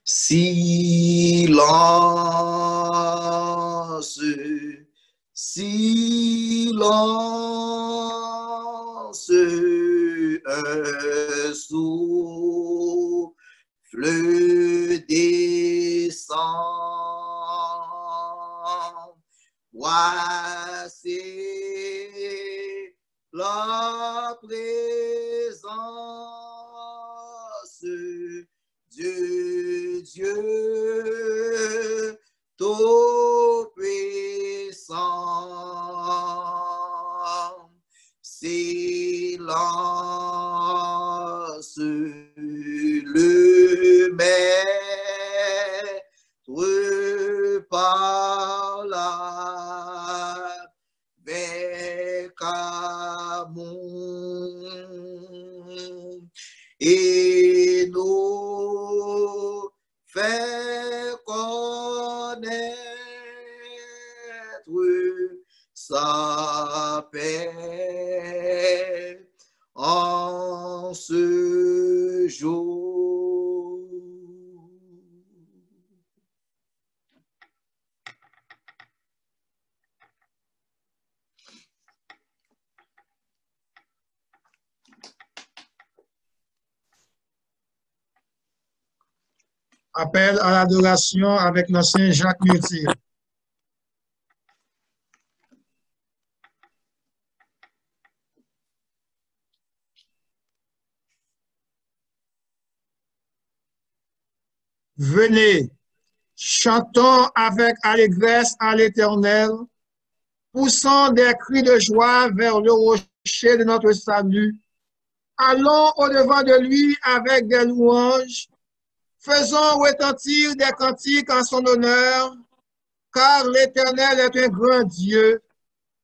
Silence, silence, un souffle descend. Voici la présence de Dieu tout-puissant. Silence, le maître parle avec amour et nous fait connaître sa paix en ce jour. Appel à l'adoration avec l'ancien Jacques Murtier. Venez, chantons avec allégresse à l'Éternel, poussant des cris de joie vers le rocher de notre salut. Allons au-devant de lui avec des louanges, faisons retentir des cantiques en son honneur, car l'Éternel est un grand Dieu.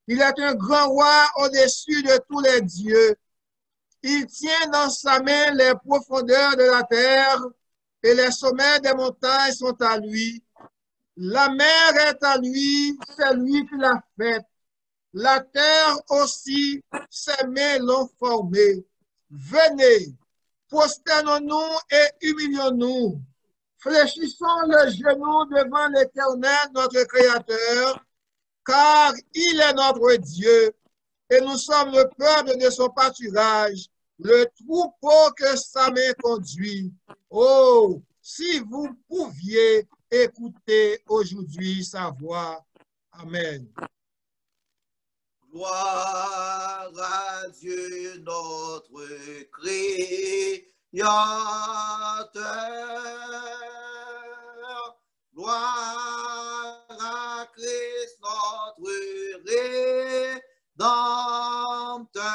Il est un grand roi au-dessus de tous les dieux. Il tient dans sa main les profondeurs de la terre et les sommets des montagnes sont à lui. La mer est à lui, c'est lui qui l'a faite. La terre aussi, ses mains l'ont formée. Venez, prosternons-nous et humilions-nous. Fléchissons le genou devant l'Éternel, notre Créateur, car il est notre Dieu, et nous sommes le peuple de son pâturage, le troupeau que sa main conduit. Oh, si vous pouviez écouter aujourd'hui sa voix. Amen. Gloire à Dieu notre Créateur. Gloire à Christ notre Rédempteur.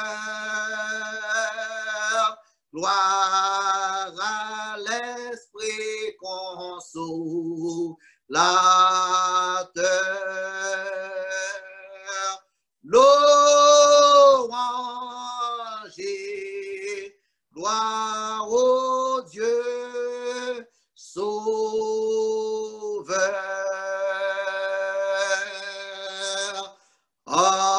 Gloire à l'Esprit consolateur. Louange et gloire au Dieu sauveur. Amen.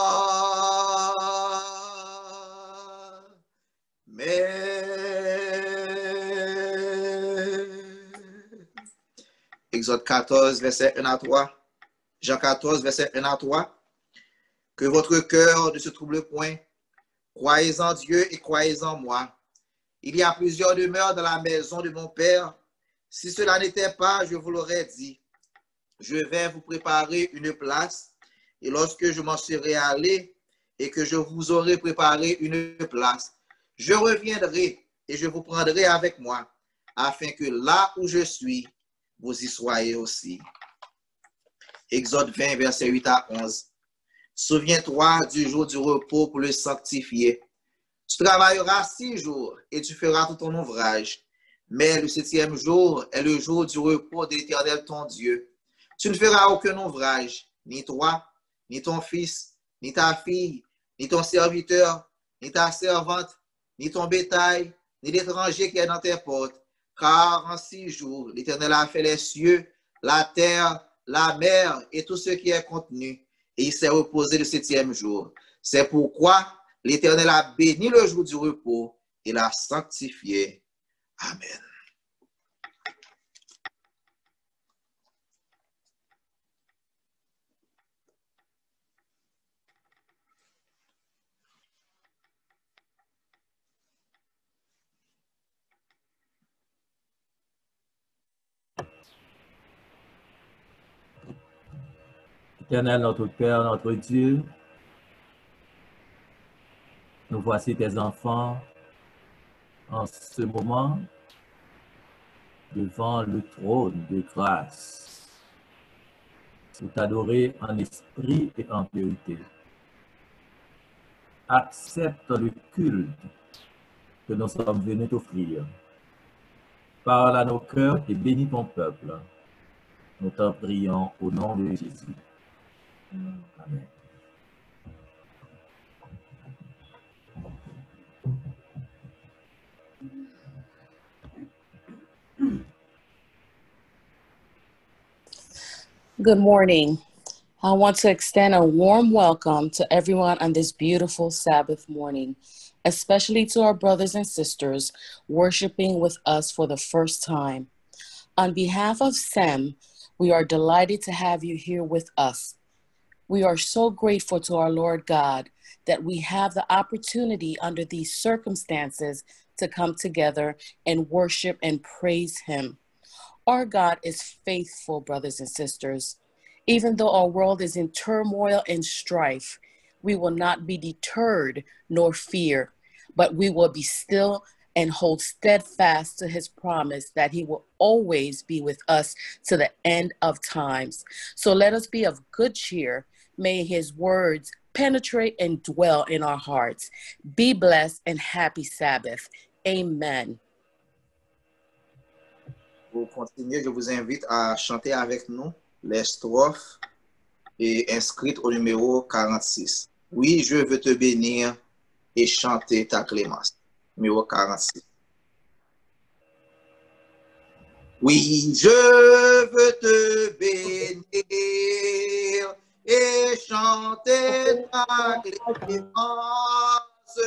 Exode 14, verset 1 à 3. Jean 14, verset 1 à 3. Que votre cœur ne se trouble point. Croyez en Dieu et croyez en moi. Il y a plusieurs demeures dans la maison de mon Père. Si cela n'était pas, je vous l'aurais dit. Je vais vous préparer une place. Et lorsque je m'en serai allé et que je vous aurai préparé une place, je reviendrai et je vous prendrai avec moi, afin que là où je suis, vous y soyez aussi. Exode 20, verset 8 à 11. Souviens-toi du jour du repos pour le sanctifier. Tu travailleras 6 jours et tu feras tout ton ouvrage. Mais le 7e jour est le jour du repos de l'Éternel ton Dieu. Tu ne feras aucun ouvrage, ni toi, ni ton fils, ni ta fille, ni ton serviteur, ni ta servante, ni ton bétail, ni l'étranger qui est dans tes portes. Car en 6 jours, l'Éternel a fait les cieux, la terre, la mer et tout ce qui est contenu. Et il s'est reposé le 7e jour. C'est pourquoi l'Éternel a béni le jour du repos et l'a sanctifié. Amen. Éternel, notre Père, notre Dieu, nous voici tes enfants en ce moment devant le trône de grâce pour t'adorer en esprit et en vérité. Accepte le culte que nous sommes venus t'offrir. Parle à nos cœurs et bénis ton peuple. Nous t'en prions au nom de Jésus. Amen. Good morning. I want to extend a warm welcome to everyone on this beautiful Sabbath morning, especially to our brothers and sisters worshiping with us for the first time. On behalf of SEM, we are delighted to have you here with us. We are so grateful to our Lord God that we have the opportunity under these circumstances to come together and worship and praise Him. Our God is faithful, brothers and sisters. Even though our world is in turmoil and strife, we will not be deterred nor fear, but we will be still and hold steadfast to His promise that He will always be with us to the end of times. So let us be of good cheer. May His words penetrate and dwell in our hearts. Be blessed and happy Sabbath. Amen. Pour continuer, je vous invite à chanter avec nous les strophes et inscrites au numéro 46. Oui, je veux te bénir et chanter ta clémence. Numéro 46. Oui, je veux te bénir et chanter ta clémence.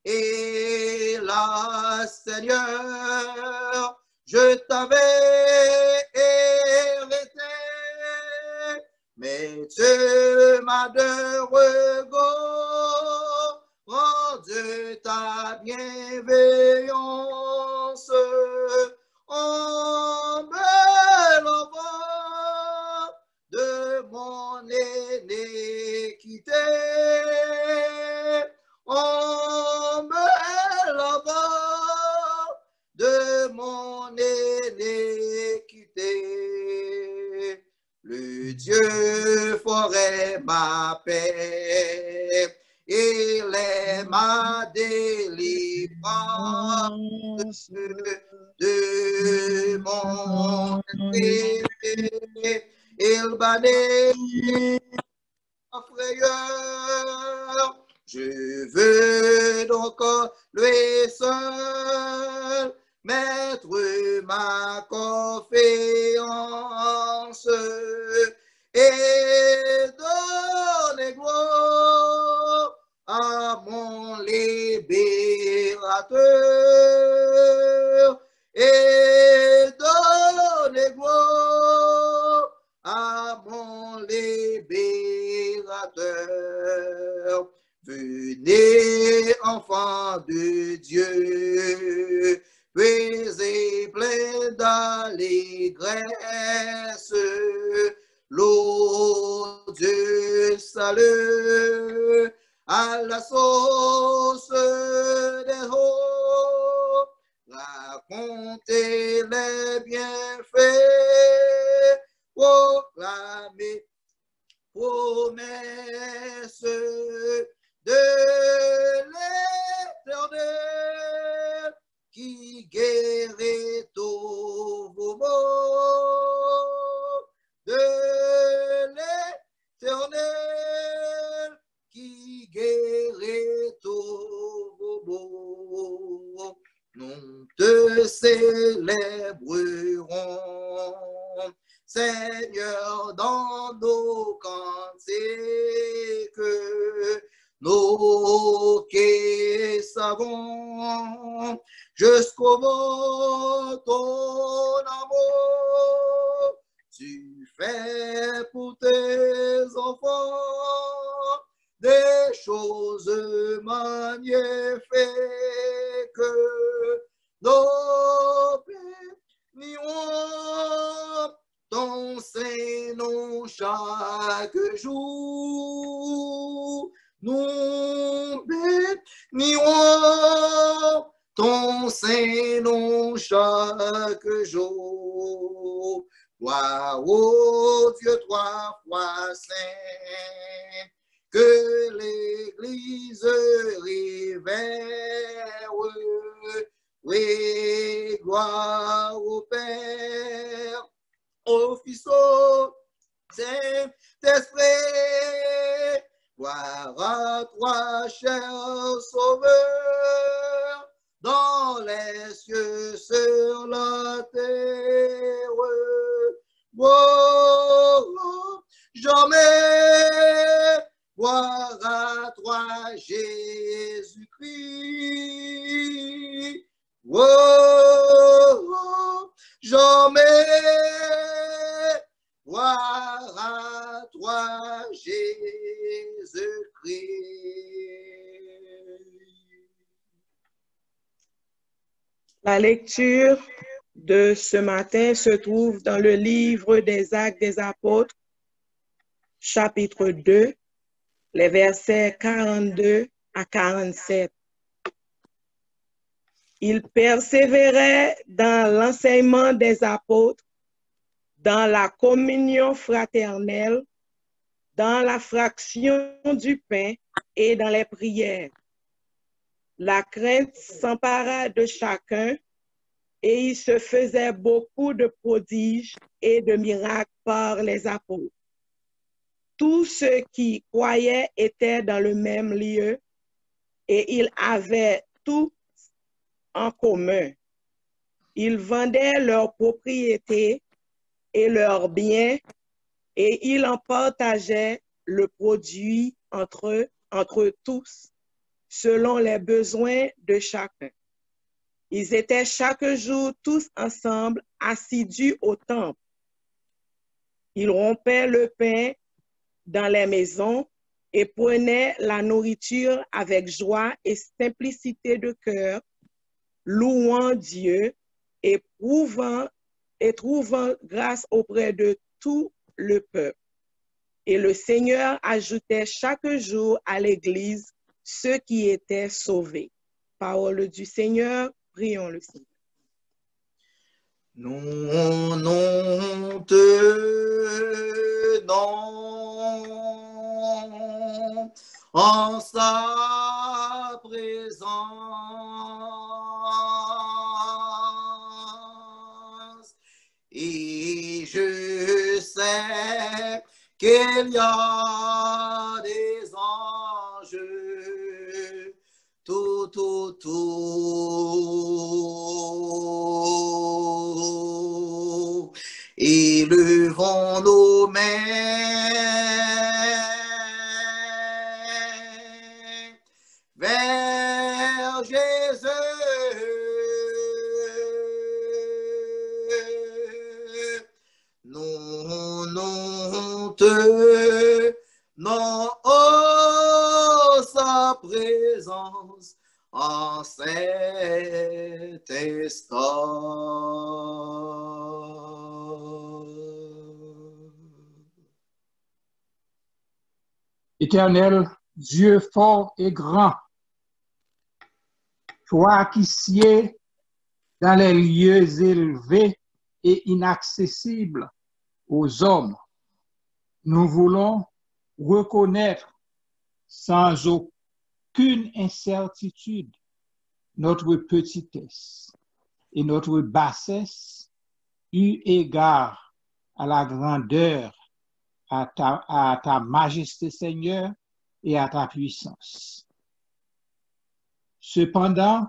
Et là, Seigneur, je t'avais hérité, mais tu m'as de regard rendu ta bienveillance en me lavant de mon iniquité, en me lavant de mon iniquité. Le Dieu ferait ma paix, il est ma délivrance de mon épée. Il bannit ma frayeur. Je veux donc lui seul mettre ma confiance et donner gloire à mon libérateur et donner gloire à mon libérateur. Venez, enfants de Dieu, puisez plein d'allégresse, l'eau du salut à la source des eaux. Racontez les bienfaits, proclamez promesse de l'Éternel qui guérit tous vos maux, de l'Éternel qui guérit tous vos maux. Nous te célébrerons, Seigneur, dans nos cantiques, nous qui savons jusqu'au bout ton amour, tu fais pour tes enfants des choses magnifiques. Nous bénirons ton Saint-Nom chaque chaque jour. Nous bénirons ton Saint-Nom chaque jour. Gloire au Dieu trois fois saint, que l'Église révère. Oui, gloire au Père, au Fils, au Saint-Esprit. Gloire à toi, cher Sauveur, dans les cieux, sur la terre. Oh, jamais, gloire à toi, Jésus-Christ. Oh, jamais, gloire à toi, Jésus-Christ. La lecture de ce matin se trouve dans le livre des Actes des Apôtres, chapitre 2, les versets 42 à 47. Il persévérait dans l'enseignement des apôtres, dans la communion fraternelle, dans la fraction du pain et dans les prières. La crainte s'empara de chacun et il se faisait beaucoup de prodiges et de miracles par les apôtres. Tous ceux qui croyaient étaient dans le même lieu et ils avaient tout en commun. Ils vendaient leurs propriétés et leurs biens et ils en partageaient le produit entre tous, selon les besoins de chacun. Ils étaient chaque jour tous ensemble assidus au temple. Ils rompaient le pain dans les maisons et prenaient la nourriture avec joie et simplicité de cœur, louant Dieu et trouvant grâce auprès de tout le peuple. Et le Seigneur ajoutait chaque jour à l'Église ceux qui étaient sauvés. Parole du Seigneur, prions le Seigneur. Nous tenons en sa présence et je sais qu'il y a des anges tout autour. Élevons nos mains vers Jésus. Nous tenons sa présence en cet instant. Éternel, Dieu fort et grand, toi qui sieds dans les lieux élevés et inaccessibles aux hommes, nous voulons reconnaître sans aucune incertitude notre petitesse et notre bassesse eu égard à la grandeur, à ta majesté Seigneur et à ta puissance. Cependant,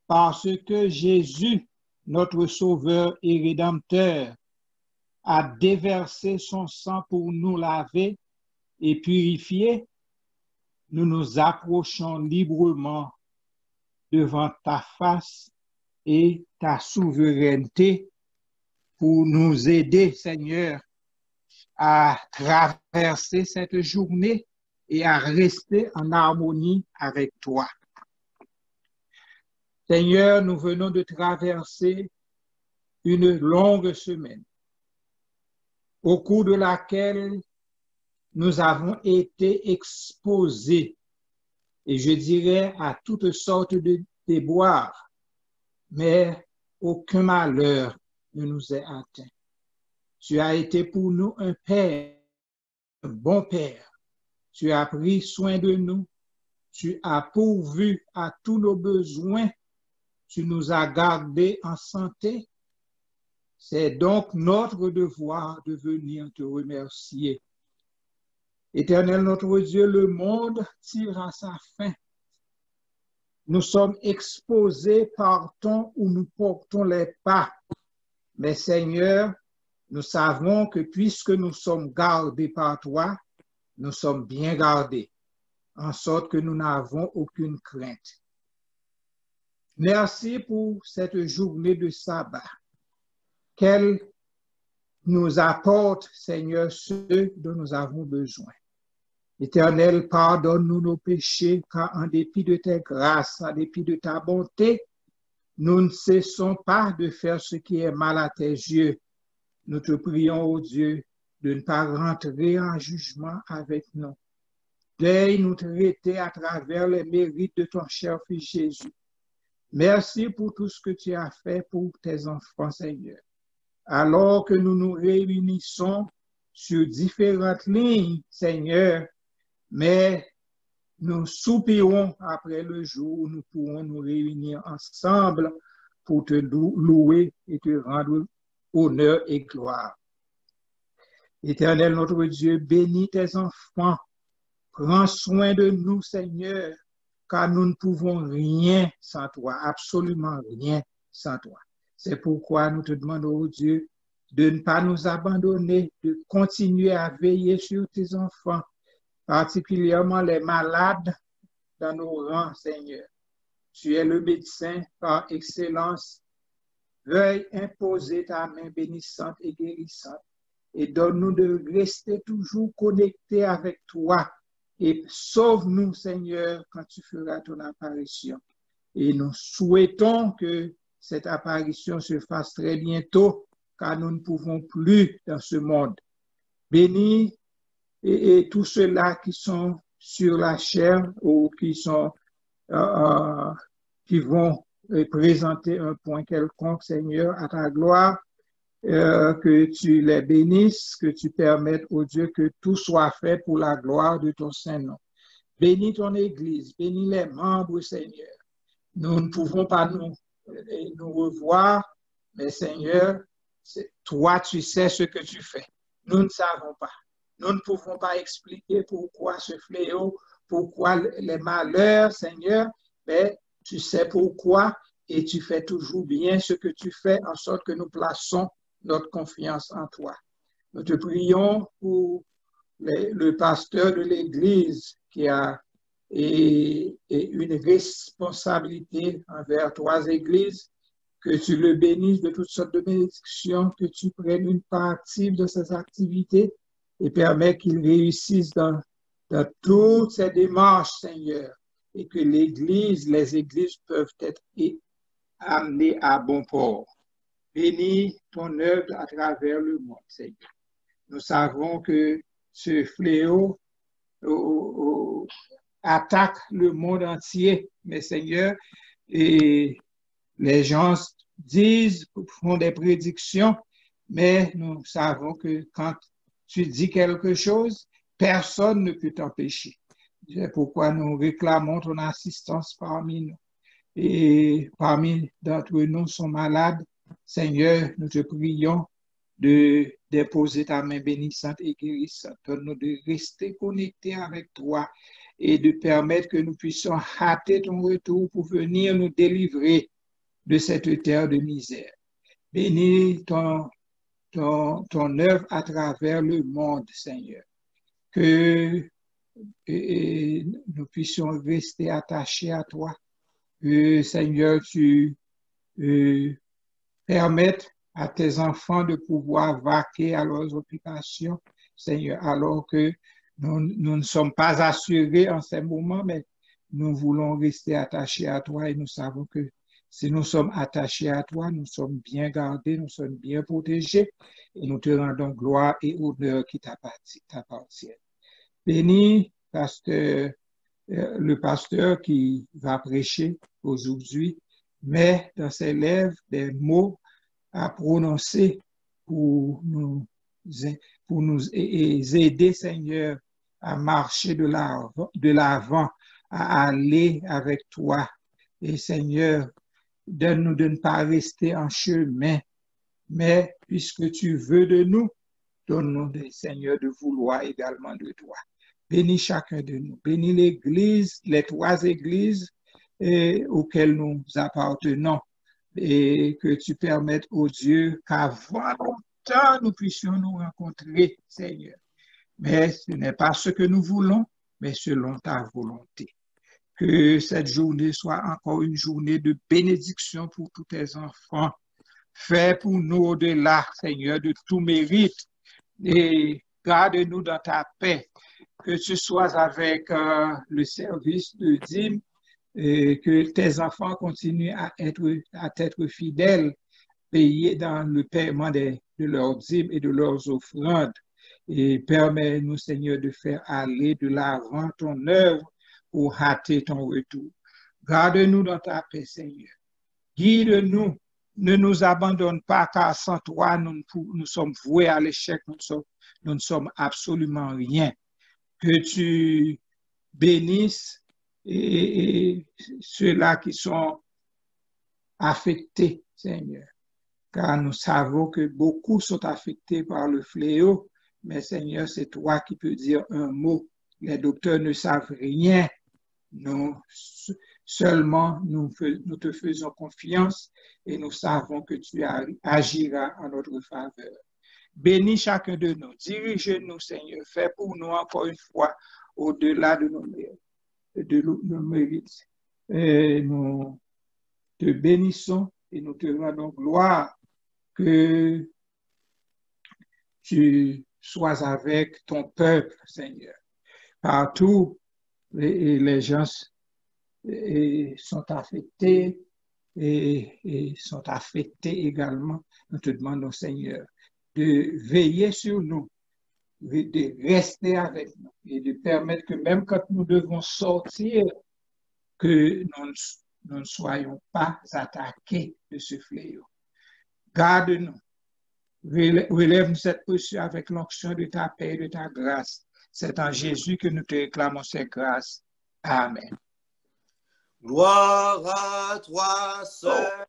parce que Jésus, notre Sauveur et Rédempteur, a déversé son sang pour nous laver et purifier, nous nous approchons librement devant ta face et ta souveraineté pour nous aider, Seigneur, à traverser cette journée et à rester en harmonie avec toi. Seigneur, nous venons de traverser une longue semaine au cours de laquelle nous avons été exposés, et je dirais à toutes sortes de déboires, mais aucun malheur ne nous est atteint. Tu as été pour nous un Père, un bon Père. Tu as pris soin de nous. Tu as pourvu à tous nos besoins. Tu nous as gardés en santé. C'est donc notre devoir de venir te remercier. Éternel notre Dieu, le monde tire à sa fin. Nous sommes exposés, partons où nous portons les pas. Mais Seigneur, nous savons que puisque nous sommes gardés par toi, nous sommes bien gardés, en sorte que nous n'avons aucune crainte. Merci pour cette journée de sabbat, qu'elle nous apporte, Seigneur, ce dont nous avons besoin. Éternel, pardonne-nous nos péchés, car en dépit de tes grâces, en dépit de ta bonté, nous ne cessons pas de faire ce qui est mal à tes yeux. Nous te prions, ô Dieu, de ne pas rentrer en jugement avec nous. Veuille nous traiter à travers les mérites de ton cher Fils Jésus. Merci pour tout ce que tu as fait pour tes enfants, Seigneur. Alors que nous nous réunissons sur différentes lignes, Seigneur, mais nous soupirons après le jour où nous pourrons nous réunir ensemble pour te louer et te rendre honneur et gloire. Éternel notre Dieu, bénis tes enfants. Prends soin de nous, Seigneur, car nous ne pouvons rien sans toi, absolument rien sans toi. C'est pourquoi nous te demandons, oh Dieu, de ne pas nous abandonner, de continuer à veiller sur tes enfants, particulièrement les malades dans nos rangs, Seigneur. Tu es le médecin par excellence. Veuille imposer ta main bénissante et guérissante et donne-nous de rester toujours connectés avec toi et sauve-nous, Seigneur, quand tu feras ton apparition. Et nous souhaitons que cette apparition se fasse très bientôt, car nous ne pouvons plus dans ce monde. Bénis et tous ceux-là qui sont sur la chair ou qui vont présenter un point quelconque, Seigneur, à ta gloire, que tu les bénisses, que tu permettes, ô Dieu, que tout soit fait pour la gloire de ton Saint-Nom. Bénis ton Église, bénis les membres, Seigneur. Nous ne pouvons pas nous revoir, mais Seigneur, toi, tu sais ce que tu fais. Nous ne savons pas. Nous ne pouvons pas expliquer pourquoi ce fléau, pourquoi les malheurs, Seigneur, mais tu sais pourquoi et tu fais toujours bien ce que tu fais en sorte que nous plaçons notre confiance en toi. Nous te prions pour le pasteur de l'Église qui a une responsabilité envers 3 églises, que tu le bénisses de toutes sortes de bénédictions, que tu prennes une part active de ses activités et permets qu'il réussisse dans toutes ces démarches, Seigneur, et que les églises peuvent être amenées à bon port. Bénis ton œuvre à travers le monde, Seigneur. Nous savons que ce fléau attaque le monde entier, mais Seigneur, et les gens disent, font des prédictions, mais nous savons que quand tu dis quelque chose, personne ne peut t'empêcher. C'est pourquoi nous réclamons ton assistance parmi nous. Et parmi d'entre nous sont malades. Seigneur, nous te prions de déposer ta main bénissante et guérissante. Donne-nous de rester connectés avec toi et de permettre que nous puissions hâter ton retour pour venir nous délivrer de cette terre de misère. Bénis ton œuvre à travers le monde, Seigneur. Que nous puissions rester attachés à toi. Que, Seigneur, tu permettes à tes enfants de pouvoir vaquer à leurs occupations, Seigneur, alors que nous ne sommes pas assurés en ces moments, mais nous voulons rester attachés à toi et nous savons que si nous sommes attachés à toi, nous sommes bien gardés, nous sommes bien protégés et nous te rendons gloire et honneur qui t'appartiennent. Bénis le pasteur qui va prêcher aujourd'hui, met dans ses lèvres des mots à prononcer pour nous aider, Seigneur, à marcher de l'avant, à aller avec toi. Et Seigneur, donne-nous de ne pas rester en chemin, mais puisque tu veux de nous, donne-nous, Seigneur, de vouloir également de toi. Bénis chacun de nous. Bénis l'Église, les 3 églises auxquelles nous appartenons. Et que tu permettes, ô Dieu, qu'avant longtemps, nous puissions nous rencontrer, Seigneur. Mais ce n'est pas ce que nous voulons, mais selon ta volonté. Que cette journée soit encore une journée de bénédiction pour tous tes enfants. Fais pour nous au-delà, Seigneur, de tout mérite. Et garde-nous dans ta paix. Que tu sois avec le service de dîme. Et que tes enfants continuent à être fidèles, payés dans le paiement de leurs dîmes et de leurs offrandes. Et permets-nous, Seigneur, de faire aller de l'avant ton œuvre pour hâter ton retour. Garde-nous dans ta paix, Seigneur. Guide-nous. Ne nous abandonne pas, car sans toi, nous sommes voués à l'échec. Nous ne sommes absolument rien. Que tu bénisses et ceux-là qui sont affectés, Seigneur. Car nous savons que beaucoup sont affectés par le fléau, mais Seigneur, c'est toi qui peux dire un mot. Les docteurs ne savent rien. Seulement, nous te faisons confiance et nous savons que tu agiras en notre faveur. Bénis chacun de nous. Dirige-nous, Seigneur. Fais pour nous encore une fois au-delà de nos mérites. Et nous te bénissons et nous te rendons gloire que tu sois avec ton peuple, Seigneur. Partout, les gens sont affectés et sont affectés également. Nous te demandons, Seigneur, de veiller sur nous, de rester avec nous et de permettre que même quand nous devons sortir, que nous ne soyons pas attaqués de ce fléau. Garde-nous. Relève-nous cette posture avec l'onction de ta paix et de ta grâce. C'est en Jésus que nous te réclamons ces grâces. Amen. Gloire à toi seul,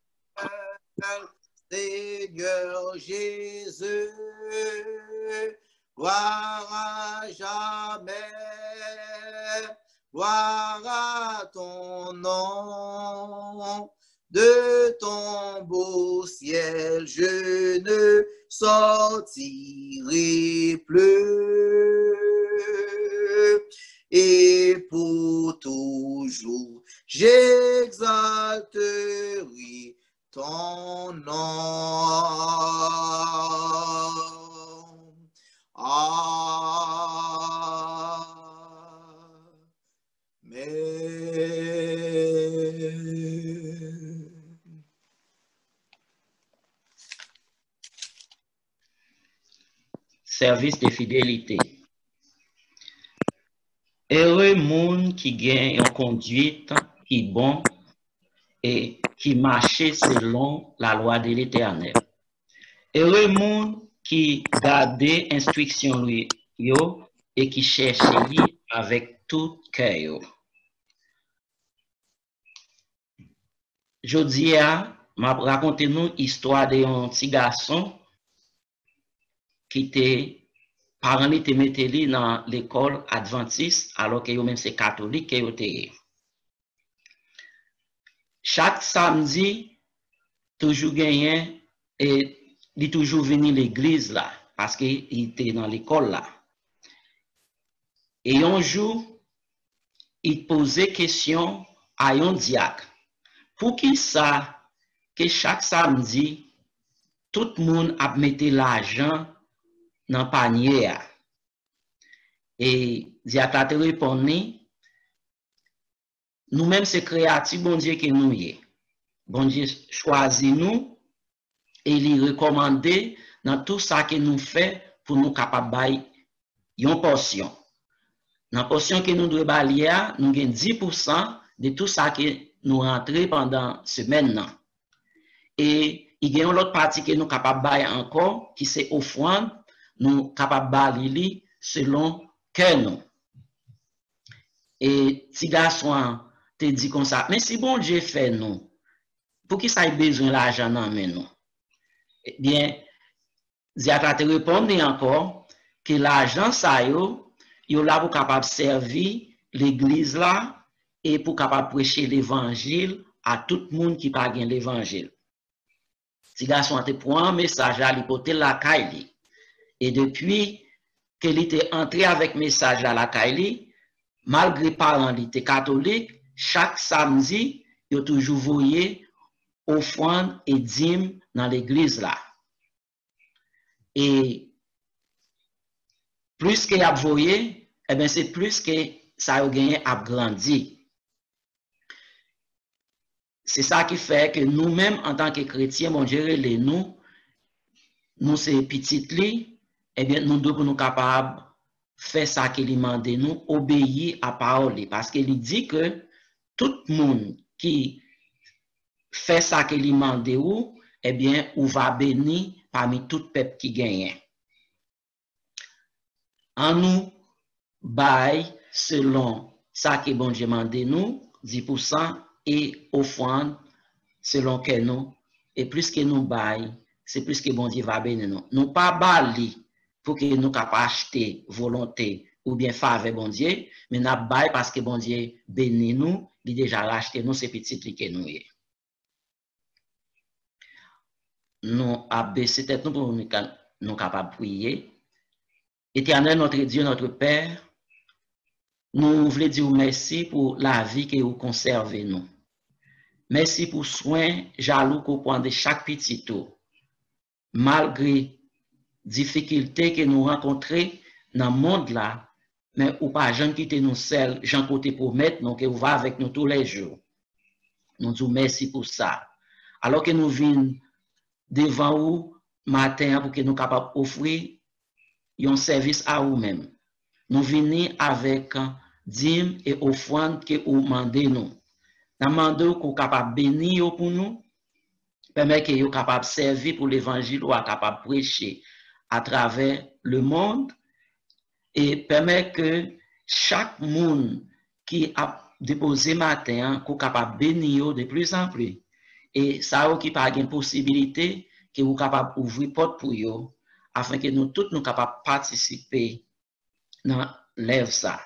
Seigneur Jésus. Gloire à jamais. Gloire à ton nom. De ton beau ciel, je ne sortirai plus. Et pour toujours, j'exalterai ton nom. Service de fidélité. Heureux monde qui gagne une conduite qui bon et qui marche selon la loi de l'Éternel. Heureux monde qui garde instruction lui et qui cherche lui avec tout cœur. Jodi m'a raconté nous histoire d'un petit garçon qui était parents te mettent dans l'école adventiste alors que même c'est catholique que était. Chaque samedi toujours gagné et il toujours venu l'église là parce qu'il était dans l'école là. Et un jour il posait question à un diacre. Pour qui ça que chaque samedi tout le monde a mis l'argent dans le panier. Et diacre te répondit, nous-mêmes c'est créatif, bon Dieu que nous y est. Bon Dieu choisit nous et il recommande dans tout ça que nous fait pour nous capables une portion. Dans la portion que nous devons balayer, nous avons 10% de tout ça que nous rentrons pendant la semaine. Et il y a une autre partie que nous sommes capables de bailler encore, qui c'est offrande, nous sommes capables de balayer selon que nous. Et si garçon te dit comme ça, mais si bon Dieu fait nous, pour qui ça ait besoin de l'argent dans nous? Eh bien, Ziatra te répondre encore que l'argent ça yo là pour capable servir l'église là et pour capable prêcher l'évangile à tout le monde qui pas gain l'évangile. Si garçon te prend un message à l'hypothèse la Kaili et depuis qu'il était entré avec message à la Kaili, malgré parents était catholique, chaque samedi, il toujours voyé offrande et dîme dans l'église là. Et plus qu'il a voyé, eh bien c'est plus que ça a gagné à grandir. C'est ça qui fait que nous-mêmes, en tant que chrétiens, mon Dieu, nous c'est petites li, eh bien nous devons nous capables faire ça qu'il demande nous, obéir à parole. Parce qu'il dit que tout le monde qui fait ça qu'il demande ou, eh bien, ou va bénir parmi tout peuple qui gagne. En nous, bail selon ça que bon Dieu demande nous, 10% et offrande selon que nous, et plus que nous bail, c'est plus que bon Dieu va bénir nous. Nous pas bali pour que nous capables acheter volonté ou bien faveur bon Dieu, mais nous bail parce que bon Dieu bénit nous, il déjà l'acheter nous, c'est petit que nous est. Nous abaisser tête nous pour nous capables prier. Éternel notre Dieu, notre Père, nous voulons dire merci pour la vie que vous conservez nous. Merci pour soin jaloux qu'on prend de chaque petit tour. Malgré difficultés que nous rencontrons dans le monde là, mais ou pas jamais quitter nous seuls, j'en côté pour mettre nous que vous va avec nous tous les jours. Nous disons merci pour ça. Alors que nous venons devant vous matin pour que nous capables d'offrir un service à vous-même. Nous venons avec dîmes et offrandes que vous demandez nous. Nous demandons que vous capable bénir pour nous, permettre que vous capable servir pour l'évangile ou capable prêcher à travers le monde et permettre que chaque monde qui a déposé matin qu'on capable bénir de plus en plus. Et ça qui pas une possibilité que vous capable ouvrir porte pour eux afin que nous tous nous capables participer dans l'œuvre ça.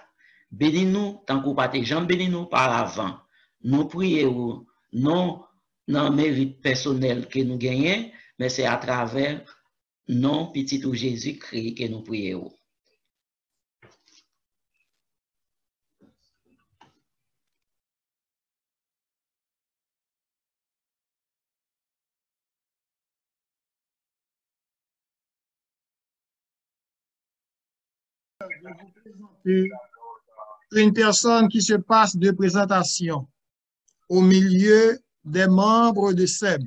Bénis-nous tant qu'on pas des gens bénis-nous par avant. Nous prions non dans mérite personnel que nous gagnons, mais c'est à travers non petit ou Jésus-Christ que nous prions. De vous présenter une personne qui se passe de présentation au milieu des membres de SEB,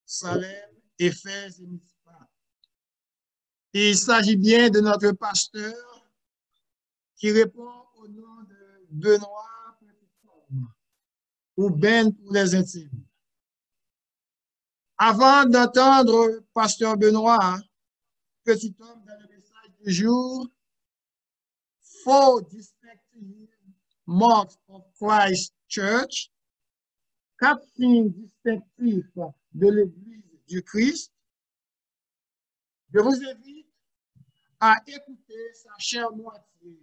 Salem, Éphèse et Mispa. Il s'agit bien de notre pasteur qui répond au nom de Benoît ou Ben pour les intimes. Avant d'entendre pasteur Benoît, petit homme dans le message du jour, four distinctive marks of Christ Church, 4 signes distinctifs de l'Église du Christ. Je vous invite à écouter sa chère moitié,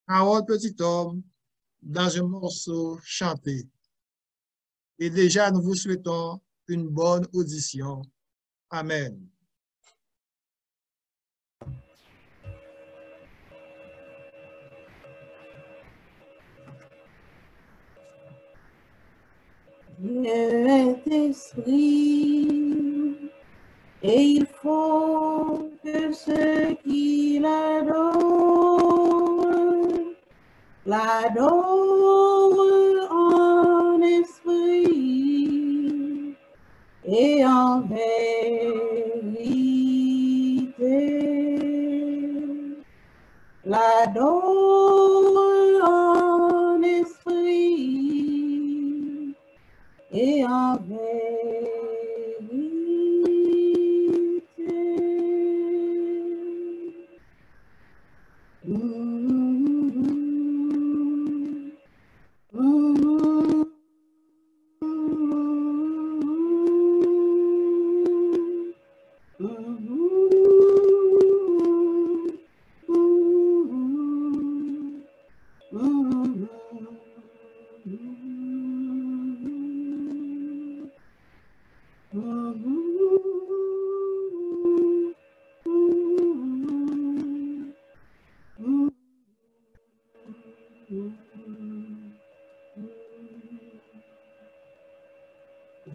Harold Petit Homme, dans un morceau chanté. Et déjà, nous vous souhaitons une bonne audition. Amen. Dieu est esprit, et il faut que ceux qui l'adorent en esprit et en vérité. L'adore l'adore en esprit et en vérité.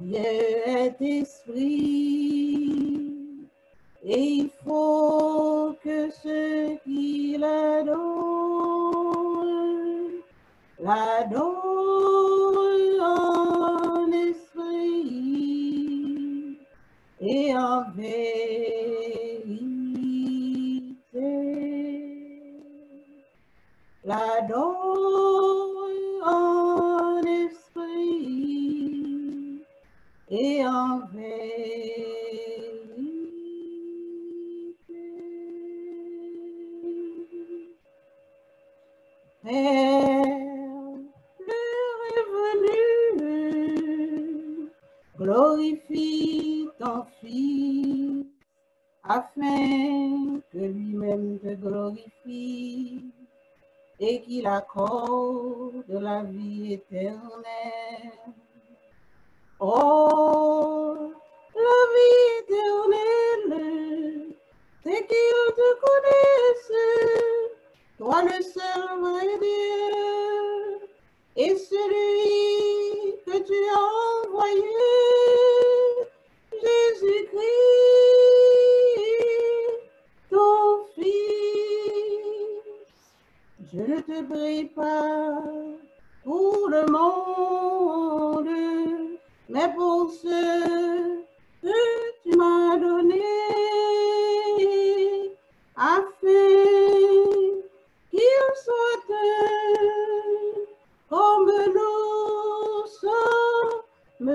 Dieu est esprit, et il faut que ceux qui l'adorent en esprit et en vérité. L'adorent en esprit et en vérité. Père, le revenu, glorifie ton Fils, afin que lui-même te glorifie et qu'il accorde la vie éternelle. Oh, la vie éternelle, c'est qu'il te connaisse, toi le seul vrai Dieu, et celui que tu as envoyé, Jésus-Christ, ton Fils. Je ne te prie pas pour le monde, mais pour ceux que tu m'as donnés, afin qu'ils soient comme nous sommes.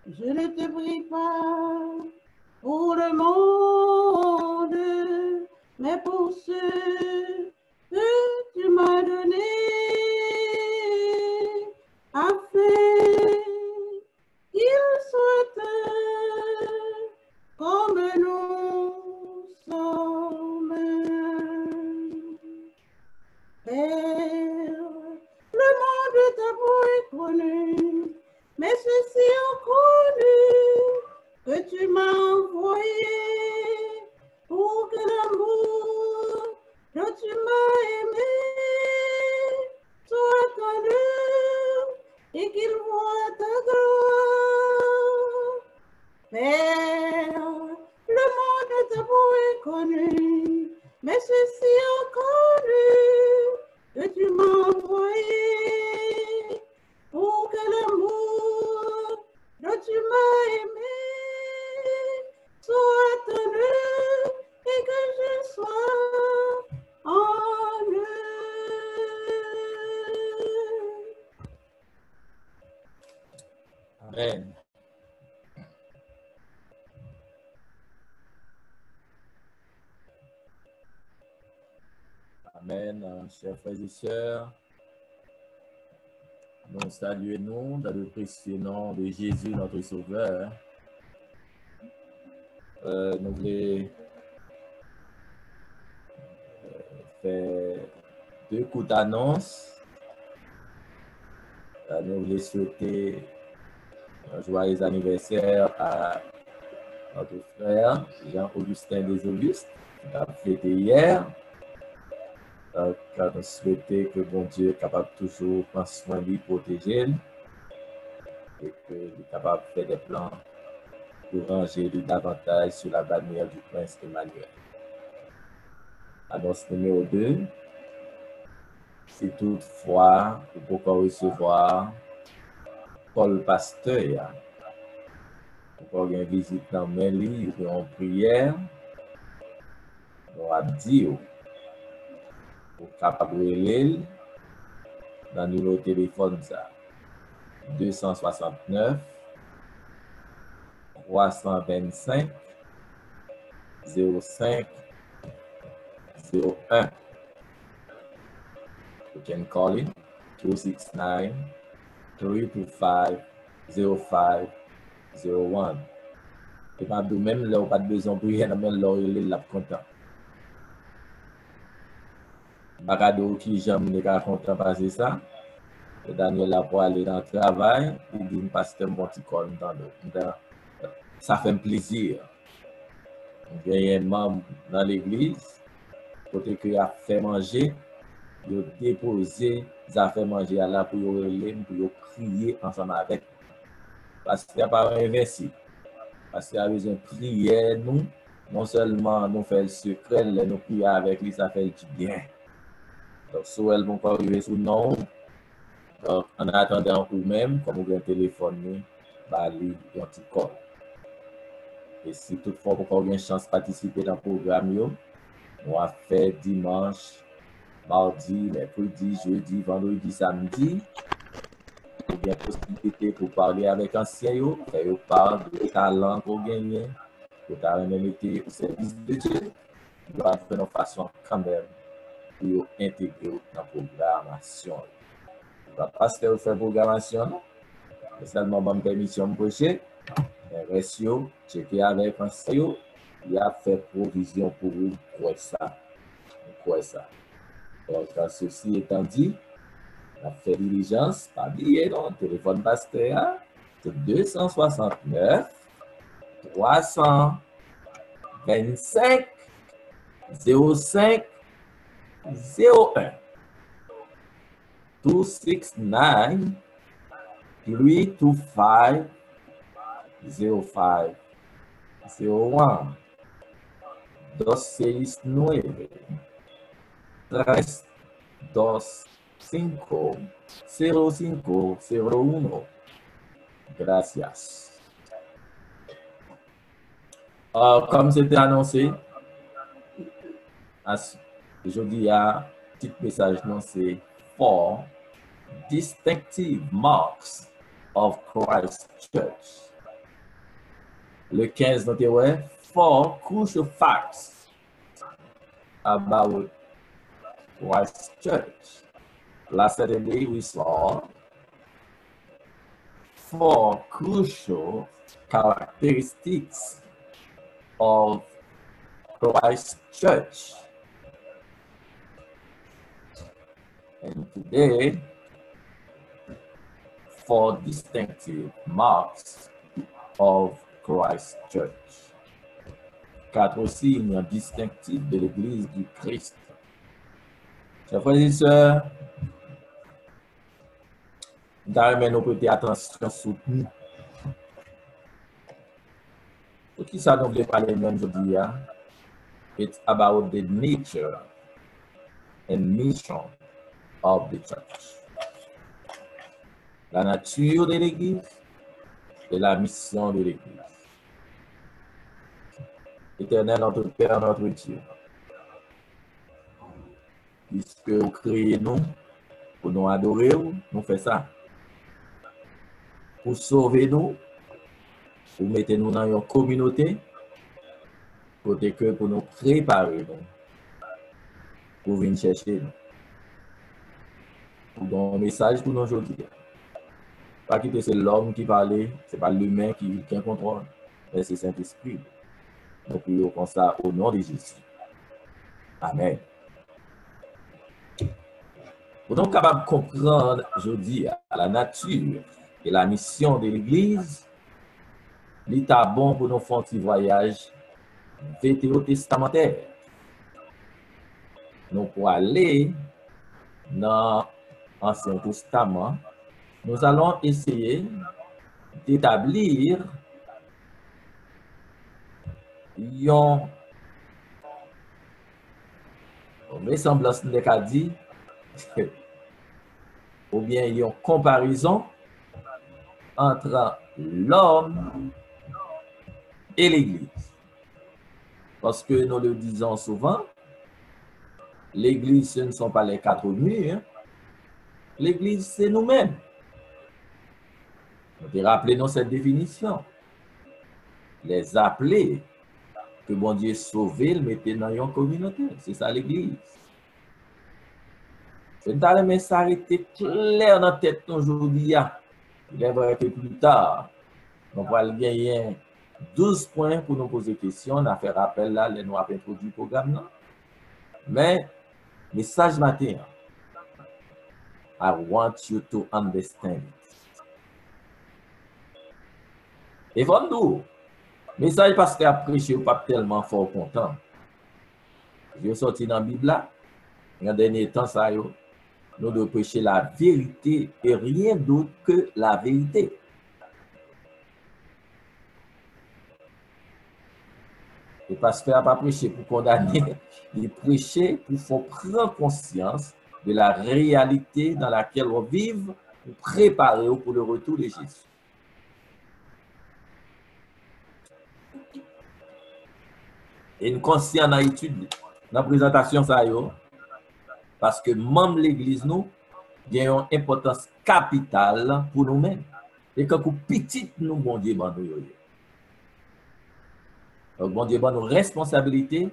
Je ne te prie pas pour le monde, mais pour ceux que tu m'as donnés, afin qu'ils soient comme nous sommes. Père, le monde t'a point connu, mais ceci ont connu que tu m'as envoyé pour que l'amour dont tu m'as aimé soit en eux et qu'ils voient ta gloire. Père, le monde t'a point connu, mais ceci ont connu que tu m'as envoyé pour que l'amour dont tu m'as aimé soit en eux et que je sois en eux. Amen. Amen, chers frères et sœurs. Nous saluons dans le précieux nom de Jésus, notre Sauveur. Nous voulons faire deux coups d'annonce. Nous voulons souhaiter un joyeux anniversaire à notre frère Jean-Augustin des Augustes, qui a fêté hier. Nous souhaitons que bon Dieu est capable toujours de prendre soin de lui, protéger et qu'il est capable de faire des plans pour ranger lui davantage sur la bannière du prince Emmanuel. Annonce numéro 2. Si toutefois vous pouvez recevoir Paul Pasteur, vous pouvez une visite dans mes livres en prière, nous avons dit, pour capable de dans le numéro de téléphone, ça, 269 325 05 01. You can call in 269 325 0501. Et pas de même là, pas de besoin pour rien, même là, il est là content. Bagado qui j'aime les gars content passer ça. Et Daniel là pour aller dans le travail, il dit pasteur mon petit corps dans ça fait un plaisir. Il y a un membre dans l'église, côté qu'il a fait manger, il a déposé, il a fait manger à la pour prier ensemble avec. Parce qu'il n'y a pas invincible. Parce qu'il y a besoin de prier, nous, non seulement nous faisons le secret, nous prions avec lui, ça fait du bien. Donc, si elles vont pas arriver sous nom, donc en attendant vous-même, comme vous avez un téléphone, bah, lui, un petit call. Et si toutefois vous avez une chance de participer dans le programme, on va faire dimanche, mardi, mercredi, jeudi, vendredi, samedi. Il y a possibilité pour parler avec anciens, faire part de talent pour gagner, pour même été au service de Dieu. Il doit faire de façon quand même pour intégrer dans la programmation. Il ne va pas se faire programmation, mais seulement bonne permission de projet. Reste, checker avec anciens, il a fait provision pour vous pour ça. Donc, ceci étant dit, on a fait diligence, pas oublier, non, téléphone pasteur, c'est 269 325 05 01 269 325 05 01 269 325-05-01. Gracias. Comme c'était annoncé, aujourd'hui, il y a un petit message annoncé 4 distinctive marks of Christ Church. Le 15, notez, 4 crucial facts about Christ Church. Last Saturday, we saw 4 crucial characteristics of Christ Church. And today, 4 distinctive marks of Christ Church. 4 signes distinctifs de l'Église du Christ. Chers frères et sœurs, nous prêter attention soutenue. Pour qui ça nous voulait parler même aujourd'hui? It's about the nature and mission of the church. La nature de l'Église et la mission de l'Église. Éternel, notre Père, notre Dieu, puisque vous créez nous, pour nous adorer, nous faisons ça. Pour sauver nous, pour mettre nous dans une communauté, pour nous préparer nous, pour venir chercher nous. Pour donner un message pour nous aujourd'hui. Pas quitter c'est l'homme qui parle, ce n'est pas l'humain qui contrôle, mais c'est Saint-Esprit. Nous prions comme ça au nom de Jésus. Amen. Pour nous capables de comprendre aujourd'hui la nature et la mission de l'Église, il est bon pour nous faire un petit voyage vétérotestamentaire. Nous pour aller dans l'Ancien Testament, nous allons essayer d'établir une ressemblance de cas dit ou bien une comparaison entre l'homme et l'Église. Parce que nous le disons souvent, l'Église, ce ne sont pas les quatre murs. L'Église, c'est nous-mêmes. Rappelez-nous cette définition. Les appelés que bon Dieu sauvé, le mettait dans une communauté. C'est ça l'Église. C'est dans le message était clair dans la tête aujourd'hui. Il est vrai que plus tard, on va gagner 12 points pour nous poser des questions. On a fait rappel là, les nous avons introduit le programme là. Mais, message matin, I want you to understand it. Et vous, message parce qu'il a prêché pas tellement fort content. Je suis sorti dans la Bible là. Dans le dernier temps, ça nous devons prêcher la vérité et rien d'autre que la vérité. Le pasteur n'a pas prêché pour condamner, il prêchait pour faire prendre conscience de la réalité dans laquelle on vit pour préparer pour le retour de Jésus. Et une conscience dans l'étude, dans la présentation, ça y est, parce que même l'Église, nous, a une importance capitale pour nous-mêmes. Et quand petit nous, bon Dieu, nous. Donc, bon Dieu, nos responsabilités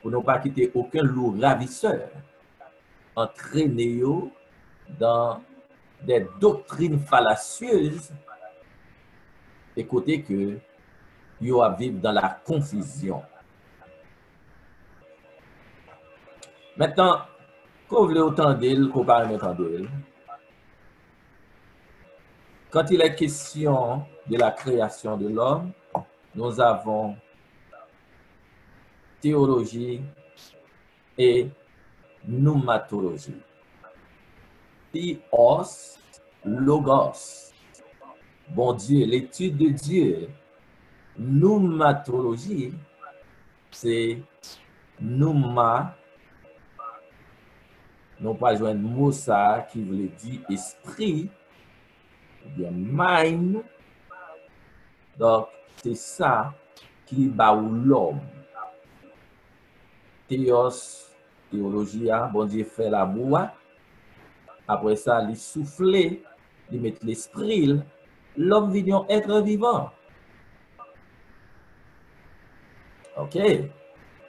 pour ne pas quitter aucun loup ravisseur, entraîner dans des doctrines fallacieuses, et côté que yo à vivre dans la confusion. Maintenant, quand vous voulez entendre, qu'on parle d'elle, quand il est question de la création de l'homme, nous avons théologie et pneumatologie. Theos, logos, bon Dieu, l'étude de Dieu. Pneumatologie, c'est pneuma, non pas joindre mot ça qui veut dire esprit, ou bien mind. Donc, c'est ça qui bat l'homme. Théos, théologie, bon Dieu fait la boue. Après ça, il souffle, il met l'esprit, l'homme vient être vivant. Ok?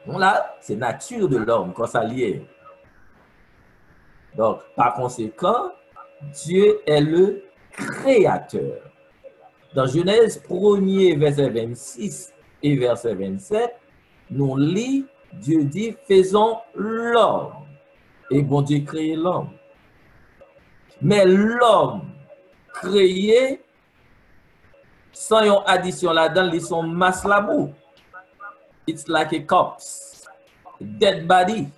Donc là, c'est nature de l'homme quand ça lié. Donc, par conséquent, Dieu est le créateur. Dans Genèse 1er, verset 26 et verset 27, nous lit, Dieu dit, faisons l'homme. Et bon Dieu créé l'homme. Mais l'homme créé, sans une addition là-dedans, ils sont masse la boue. It's like a corpse, a dead body.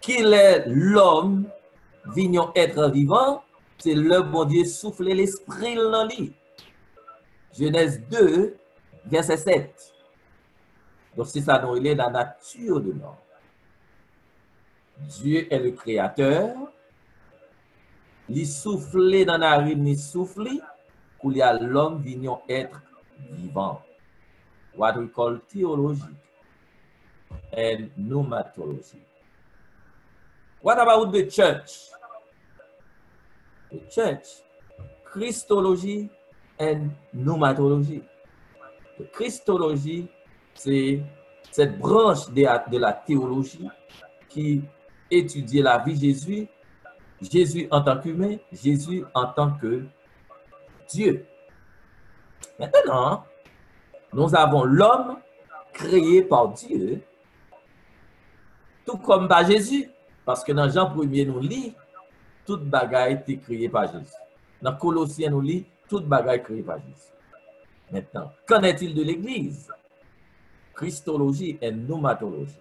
Qu'il est l'homme, vignon être vivant, c'est le bon Dieu souffler l'esprit dans lui. Genèse 2, verset 7. Donc c'est ça, il est la nature de l'homme. Dieu est le créateur. Il souffle dans la rime, il souffle, pour y a l'homme vignon être vivant. What we call theology and pneumatology. What about the church? The church, Christology and pneumatology. The Christologie, c'est cette branche de la théologie qui étudie la vie de Jésus, Jésus en tant qu'humain, Jésus en tant que Dieu. Maintenant, nous avons l'homme créé par Dieu, tout comme par Jésus. Parce que dans Jean 1er, nous lit, toute bagaille était créée par Jésus. Dans Colossiens, nous lit, toute bagaille créée par Jésus. Maintenant, qu'en est-il de l'Église? Christologie et pneumatologie.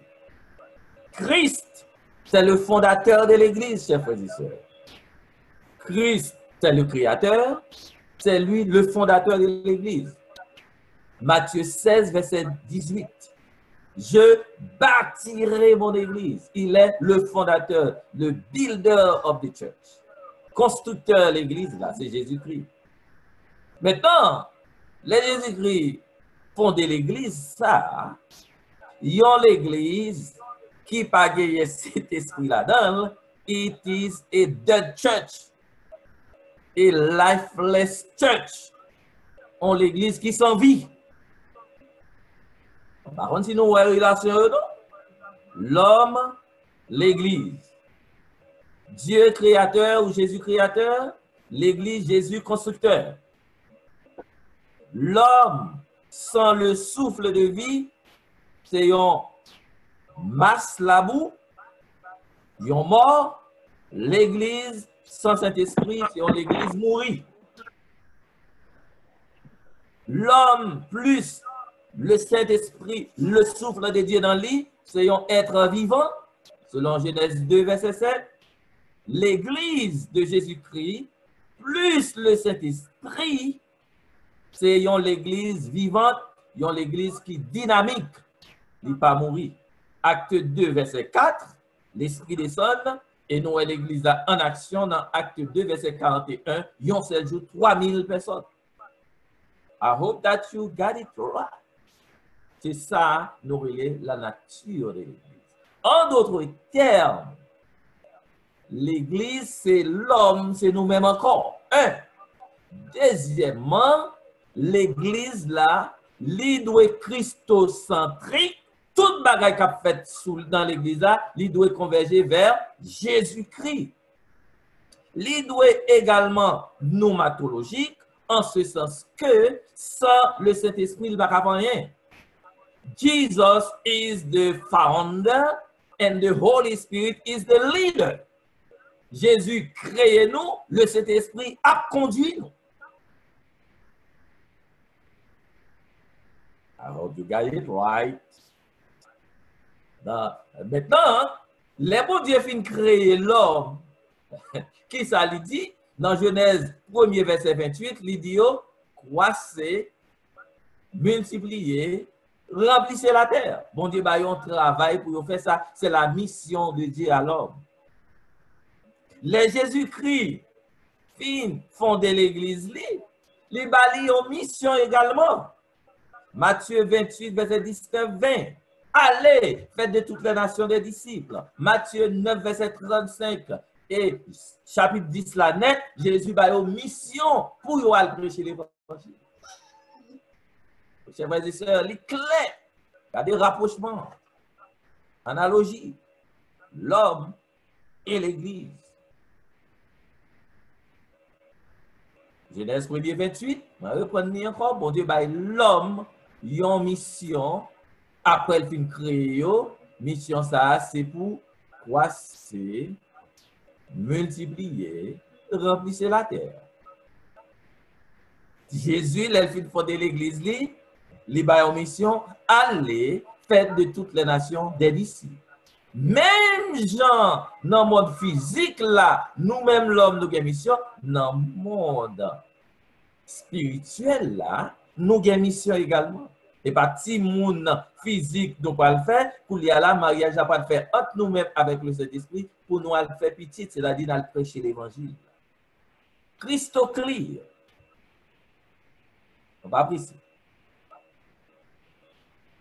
Christ, c'est le fondateur de l'Église, chers frères et sœurs. Christ, c'est le créateur, c'est lui le fondateur de l'Église. Matthieu 16, verset 18. Je bâtirai mon église. Il est le fondateur, le builder of the church. Constructeur de l'église, là, c'est Jésus-Christ. Maintenant, les Jésus-Christ fondent l'église, ça, yon l'église qui pas gagné cet esprit là-dedans, it is a dead church, a lifeless church. On l'église qui s'en vit. Par contre, si nous voyons relation, l'homme, l'église. Dieu créateur ou Jésus créateur, l'église Jésus constructeur. L'homme sans le souffle de vie, c'est un masse la boue, un mort. L'église sans Saint-Esprit, c'est l'église mourie. L'homme plus le Saint-Esprit, le souffle de Dieu dans lui, c'est un être vivant, selon Genèse 2, verset 7. L'église de Jésus-Christ, plus le Saint-Esprit, c'est l'église vivante, l'église qui est dynamique, il pas mourir. Acte 2, verset 4, l'Esprit descend, et nous, l'église en action dans Acte 2, verset 41, yon seul jour 3000 personnes. I hope that you got it right. C'est ça, nous voyons la nature de l'église. En d'autres termes, l'église, c'est l'homme, c'est nous-mêmes encore. Un. Deuxièmement, l'église là, li doit christocentrique. Toute bagaille qu'a fait dans l'église là, li doit converger vers Jésus-Christ. Li doit également pneumatologique, en ce sens que sans le Saint-Esprit, il ne va pas rien. Jesus is the founder and the Holy Spirit is the leader. Jésus crée nous, le Saint-Esprit a conduit nous. I hope you got it right. Maintenant, les bon Dieu fin créer l'homme. Qui ça lui dit? Dans Genèse 1er verset 28, il dit croissez, multipliez, remplissez la terre. Bon Dieu bah un travail pour faire ça, c'est la mission de Dieu à l'homme. Les Jésus-Christ fin fonder l'église li bali en mission également. Matthieu 28 verset 19-20. Allez, faites de toutes les nations des disciples. Matthieu 9 verset 35 et chapitre 10 là net, Jésus a une mission pour y aller prêcher l'évangile. Chers frères et sœurs, les clés, il y a des rapprochements, analogies, l'homme et l'église. Genèse 1er 28, je vais reprendre encore, bon Dieu, l'homme, il a une mission, après le film créé, mission ça, c'est pour croiser, multiplier, remplir la terre. Jésus, il a fondé l'église, il a une mission, aller, faire de toutes les nations des disciples. Même gens, dans le monde physique, là, nous-mêmes, l'homme, nous avons une mission, dans le monde spirituel, là, nous avons une mission également. Et pas si monde physique, nous pas le faire, pour y aller, mariage, n'a pas le faire entre nous-mêmes avec le Saint-Esprit, pour nous le faire petit, c'est-à-dire nous prêcher l'évangile. Christo clear. On va apprécier.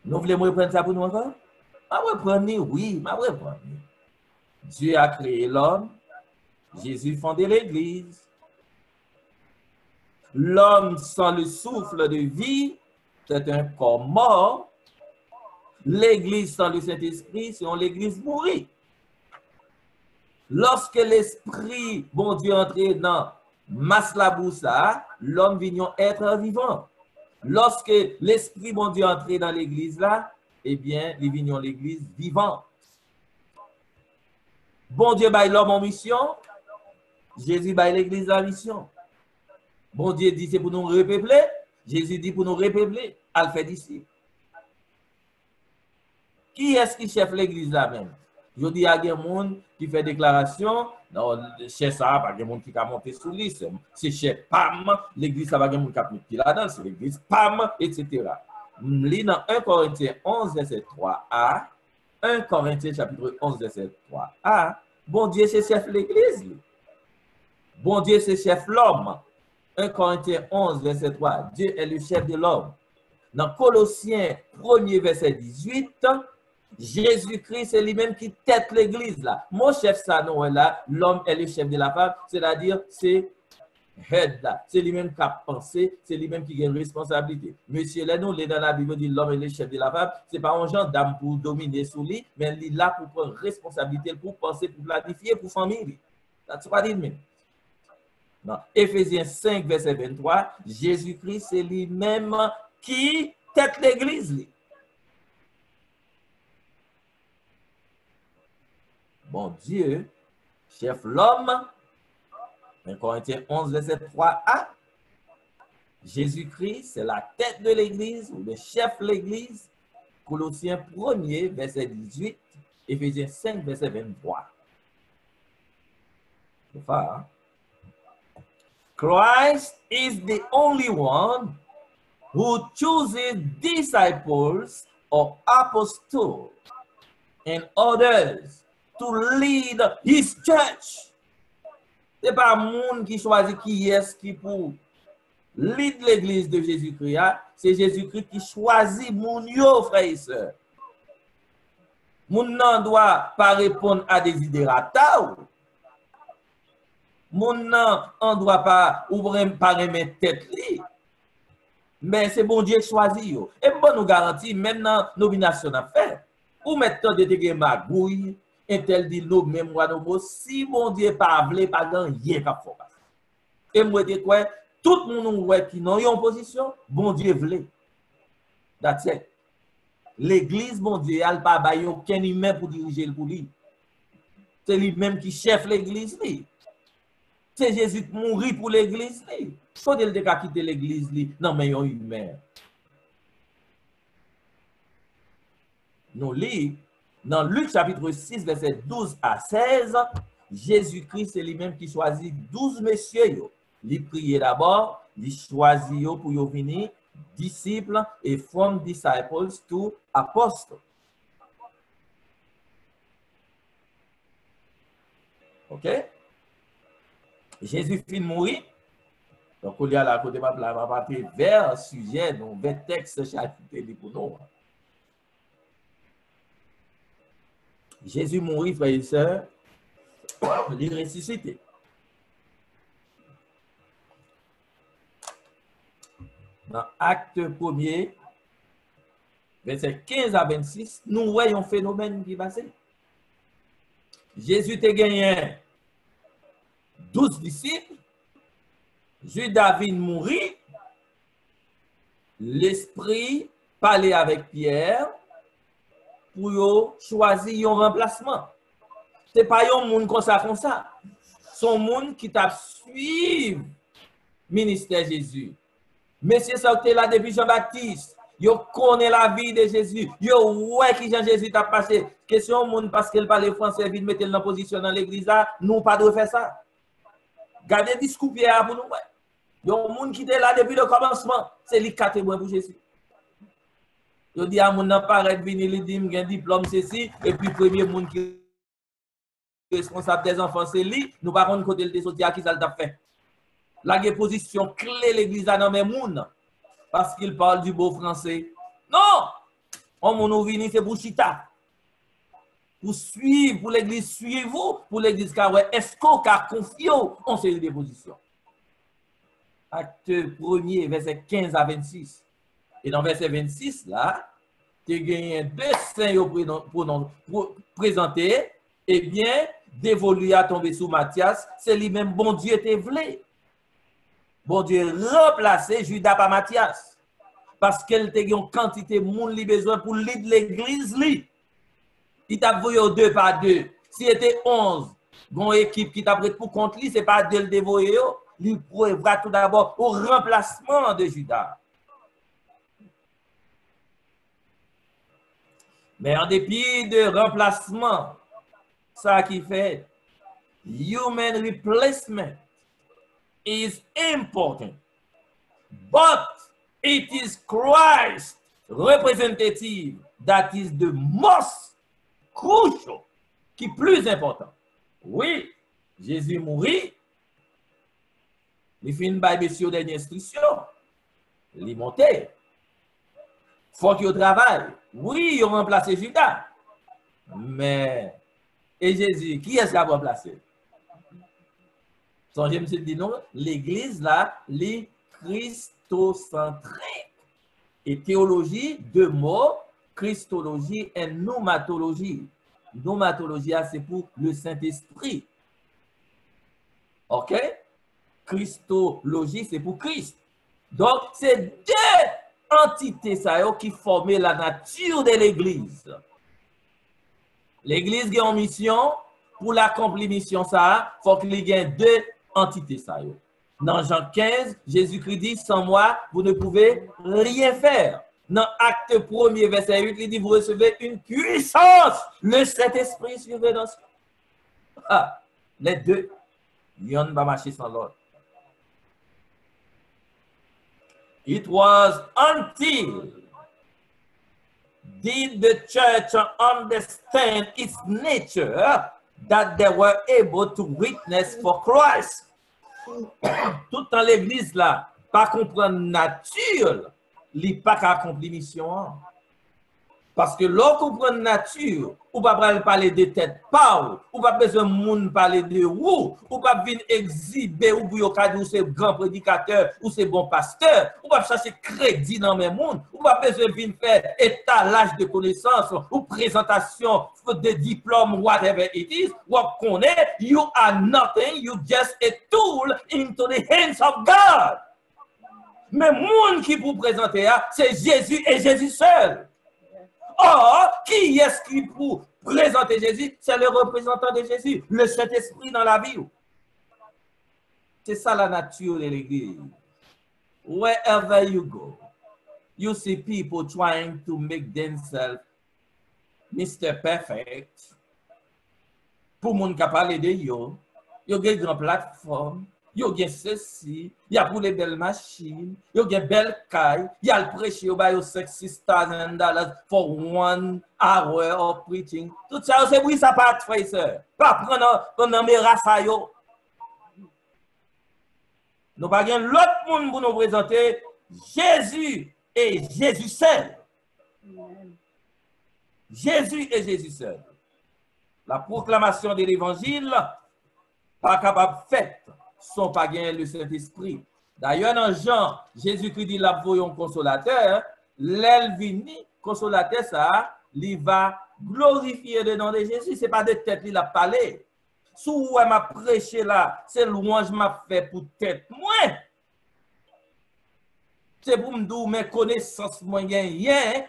Nous voulons reprendre ça pour nous encore? Je reprendre, oui, je reprendre. Dieu a créé l'homme, Jésus fondé l'église. L'homme sans le souffle de vie, c'est un corps mort. L'église sans le Saint-Esprit, c'est l'église mourie. Lorsque l'Esprit, bon Dieu, entré dans Maslaboussa, l'homme vient être vivant. Lorsque l'Esprit, bon Dieu, entré dans l'église là, eh bien, il vient l'église vivante. Bon Dieu, baille l'homme en mission. Jésus baille l'église en mission. Bon Dieu dit c'est pour nous repeupler. Jésus dit pour nous repeupler. Elle fait disciples. Qui est-ce qui chef l'église là même? Je dis à des gens qui fait déclaration, non, chef ça, pas des gens qui a monté sous lui, c'est chef PAM, l'église ça va des gens qui a mis là-dedans, c'est l'église PAM, etc. Lis dans 1 Corinthiens 11, verset 3a, 1 Corinthiens chapitre 11, verset 3a, bon Dieu c'est chef l'église. Bon Dieu c'est chef l'homme. 1 Corinthiens 11, verset 3, Dieu est le chef de l'homme. Dans Colossiens 1er verset 18, Jésus-Christ, c'est lui-même qui tête l'église là. Mon chef, ça, non, là, l'homme est le chef de la femme, c'est-à-dire, c'est head là. C'est lui-même qui a pensé, c'est lui-même qui a une responsabilité. Monsieur, là, nous, dans la Bible, dit l'homme est le chef de la femme, c'est pas un genre d'âme pour dominer sous lui, mais il est là pour prendre responsabilité, pour penser, pour planifier, pour famille. That's what it means. Dans Éphésiens 5, verset 23, Jésus-Christ, c'est lui-même qui tête l'église. Bon Dieu, chef l'homme, 1 Corinthiens 11, verset 3a, Jésus-Christ, c'est la tête de l'église, ou le chef de l'église, Colossiens 1er, verset 18, Éphésiens 5, verset 23. C'est ça, hein? Christ is the only one who chooses disciples or apostles and others to lead his church. Ce n'est pas monde qui choisit qui est qui pour lead l'église de Jésus-Christ. C'est Jésus-Christ qui choisit mon yo, frères et sœurs. Moun nan doit pas répondre à des idératas. Moun nan on doit pas ouvrir pas remettre tête li. Mais c'est bon Dieu qui choisit yo. Et bon nous garantit même dans nomination à faire. Ou maintenant de te magouille, et tel dit nous même moi nous si bon Dieu pas vle pas gagner cap faut. Et moi te quoi tout le monde qui non en position, bon Dieu vle. That's it. L'église bon Dieu elle pas ba aucun humain pour diriger le pour lui. C'est lui-même qui chef l'église li. C'est Jésus qui mourit pour l'église li. Faut-il de quitter l'église li non mais un humain. Nous lisons dans Luc chapitre 6, verset 12 à 16, Jésus-Christ c'est lui-même qui choisit 12 messieurs. Il prie d'abord, il choisit pour y venir disciples et from disciples to apostles. OK? Jésus finit de mourir. Donc, il y a la côté de la partie vers sujet, donc vers texte chapitre pour nous. Jésus mourit, frères et sœurs, il est ressuscité. Dans Acte 1er, verset 15 à 26, nous voyons un phénomène qui passe. Jésus a gagné 12 disciples, Judas vient mourir, l'Esprit parlait avec Pierre, pour choisir un remplacement. Ce n'est pas un monde comme ça. C'est un monde qui t'a suivi ministère Jésus. Monsieur sorti là depuis Jean-Baptiste. Yo connaît la vie de Jésus. Yo ouais qui Jean-Jésus t'a passé. Question monde parce qu'il parle français, vite mettre dans position dans l'église là, nous pas de faire ça. Gardez discours Pierre pour nous. Yo monde qui était là depuis le commencement, c'est lui qui a témoin pour Jésus. Je dis à mon apparaît venir lui dit un diplôme ceci et puis premier monde qui est responsable des enfants c'est lui nous pas contre côté de sorti à qui ça t'a fait la position clé l'église dans mes monde parce qu'il parle du beau français non on nous vini c'est pour chita pour suivre pour l'église suivez-vous pour l'église car est-ce qu'on a confié en série de positions. Acte 1er verset 15 à 26. Et dans verset 26, là, tu as gagné deux saints pour présenter, eh bien, dévolu à tomber sous Matthias, c'est lui-même, bon Dieu te voulu. Bon Dieu remplacé Judas par Matthias. Parce qu'elle te une quantité de monde qui besoin pour leader l'église. Il t'a voulu au 2 par 2. Si était 11, bon équipe qui t'a pris pour compte lui, c'est pas de le dévoyer, il prouvera tout d'abord au remplacement de Judas. Mais en dépit de remplacement, ça qui fait, human replacement is important. But it is Christ representative that is the most crucial, qui est plus important. Oui, Jésus mourit, il finit par monsieur dernière instruction, il est monté. faut qu'il travaille. Oui, ils ont remplacé Judas. Mais, et Jésus, qui est-ce qui a remplacé? Songez, monsieur dit non, l'église là, les christocentriques. Et théologie, deux mots, christologie et pneumatologie. Pneumatologie, c'est pour le Saint-Esprit. OK? Christologie, c'est pour Christ. Donc, c'est deux entités ça, qui forment la nature de l'Église. L'Église a une mission, pour l'accomplir mission ça, il faut qu'il y ait deux entités ça. Dans Jean 15, Jésus-Christ dit, sans moi, vous ne pouvez rien faire. Dans Acte 1er, verset 8, il dit, vous recevez une puissance. Le Saint-Esprit suivait dans ce. Ah, les deux, ils ne vont pas marcher sans l'autre. It was until did the church understand its nature that they were able to witness for Christ. Tout dans l'église là, pas comprendre nature, li pas qu'à accomplir mission. Parce que l'on comprend nature, ou pas parler de tête pas, ou pas besoin de monde parler de ou pas venir exhiber ou pour dire c'est grand prédicateur ou c'est bon pasteur, ou pas chercher crédit dans mes monde, ou pas besoin de venir faire étalage de connaissances ou présentation de diplôme whatever it is, ou connaît you are nothing, you just a tool into the hands of God. Mais monde qui vous présenter c'est Jésus et Jésus seul. Or, qui est-ce qui pour présenter Jésus? C'est le représentant de Jésus, le Saint-Esprit dans la vie. C'est ça la nature de l'Église. Wherever you go, you see people trying to make themselves Mr. Perfect. Pour moun ka parler de yo gen grand plateforme, yo gen ceci, y a pour les belles machines, yo gen belle caille, y a le prêcher yo ba yo $6,000 for 1 hour of preaching. Tout ça c'est oui ça pas frère sœur. Pas prendre mes raça yo. Nous pas gen l'autre monde pour nous présenter Jésus et Jésus seul. Jésus et Jésus seul. La proclamation de l'évangile pas capable faite sans pas gagner le Saint-Esprit. D'ailleurs, dans Jean, Jésus-Christ dit la voyons consolateur, l'elle vini, consolateur ça, il va glorifier le nom de Jésus. Ce n'est pas de tête, il a parlé. Si elle m'a prêché là, c'est louange m'a fait pour tête. Moi, c'est pour me dire mes connaissances, moi, rien,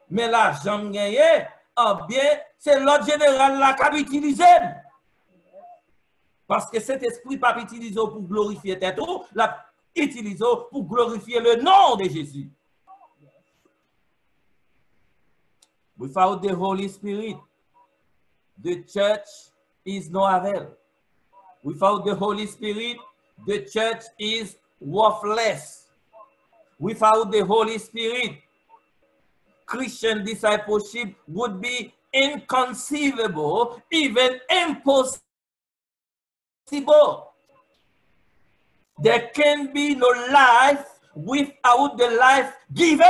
mais l'argent, rien, en bien, c'est l'autre général là qui a utilisé. Parce que cet esprit pas utilisé pour glorifier tête, l'a utilisé pour glorifier le nom de Jésus. Without the Holy Spirit, the church is no avail. Without the Holy Spirit, the church is worthless. Without the Holy Spirit, Christian discipleship would be inconceivable, even impossible. There can be no life without the life giver.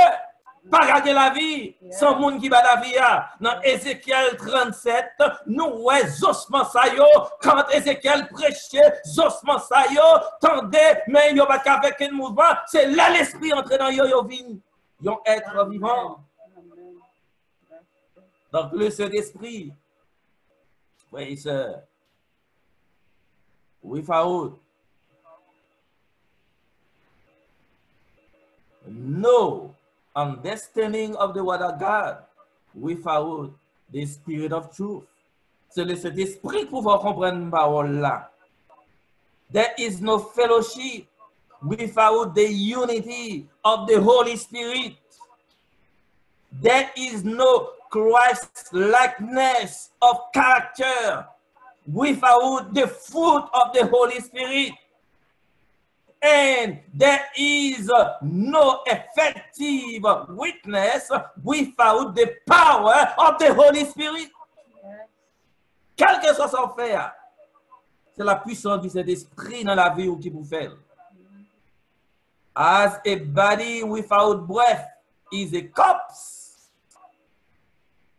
Pas garder la vie sans monde qui va la vie. Dans Ézéchiel 37, nous ouais ossements ça yo quand Ézéchiel prêchait ossements ça yo tendez mais yo pas qu'avec un mouvement, c'est là l'esprit entré dans yo vin. Yon être vivant. Donc le Saint-Esprit. Oui, sœur. Without no understanding of the word of God, without the spirit of truth. C'est le Saint-Esprit pour pouvoir comprendre la parole là. There is no fellowship without the unity of the Holy Spirit. There is no Christ-likeness of character without the fruit of the Holy Spirit. And there is no effective witness without the power of the Holy Spirit. Quel que soit son faire, c'est la puissance du Saint-Esprit dans la vie qui vous fait. As a body without breath is a corpse.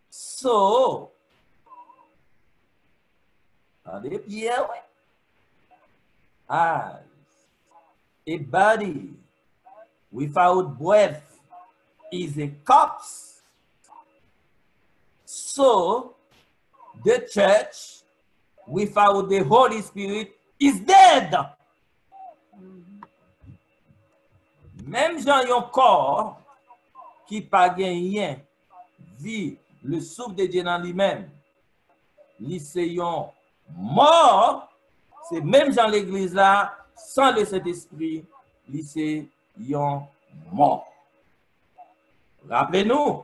So, attendez bien, oui. As a body without breath is a corpse, so the church without the Holy Spirit is dead. Même Jean yon corps qui pas rien vit le souffle de Dieu dans lui-même, lycéon mort, c'est même dans l'église là, sans le Saint-Esprit, lycéon mort. Rappelez-nous,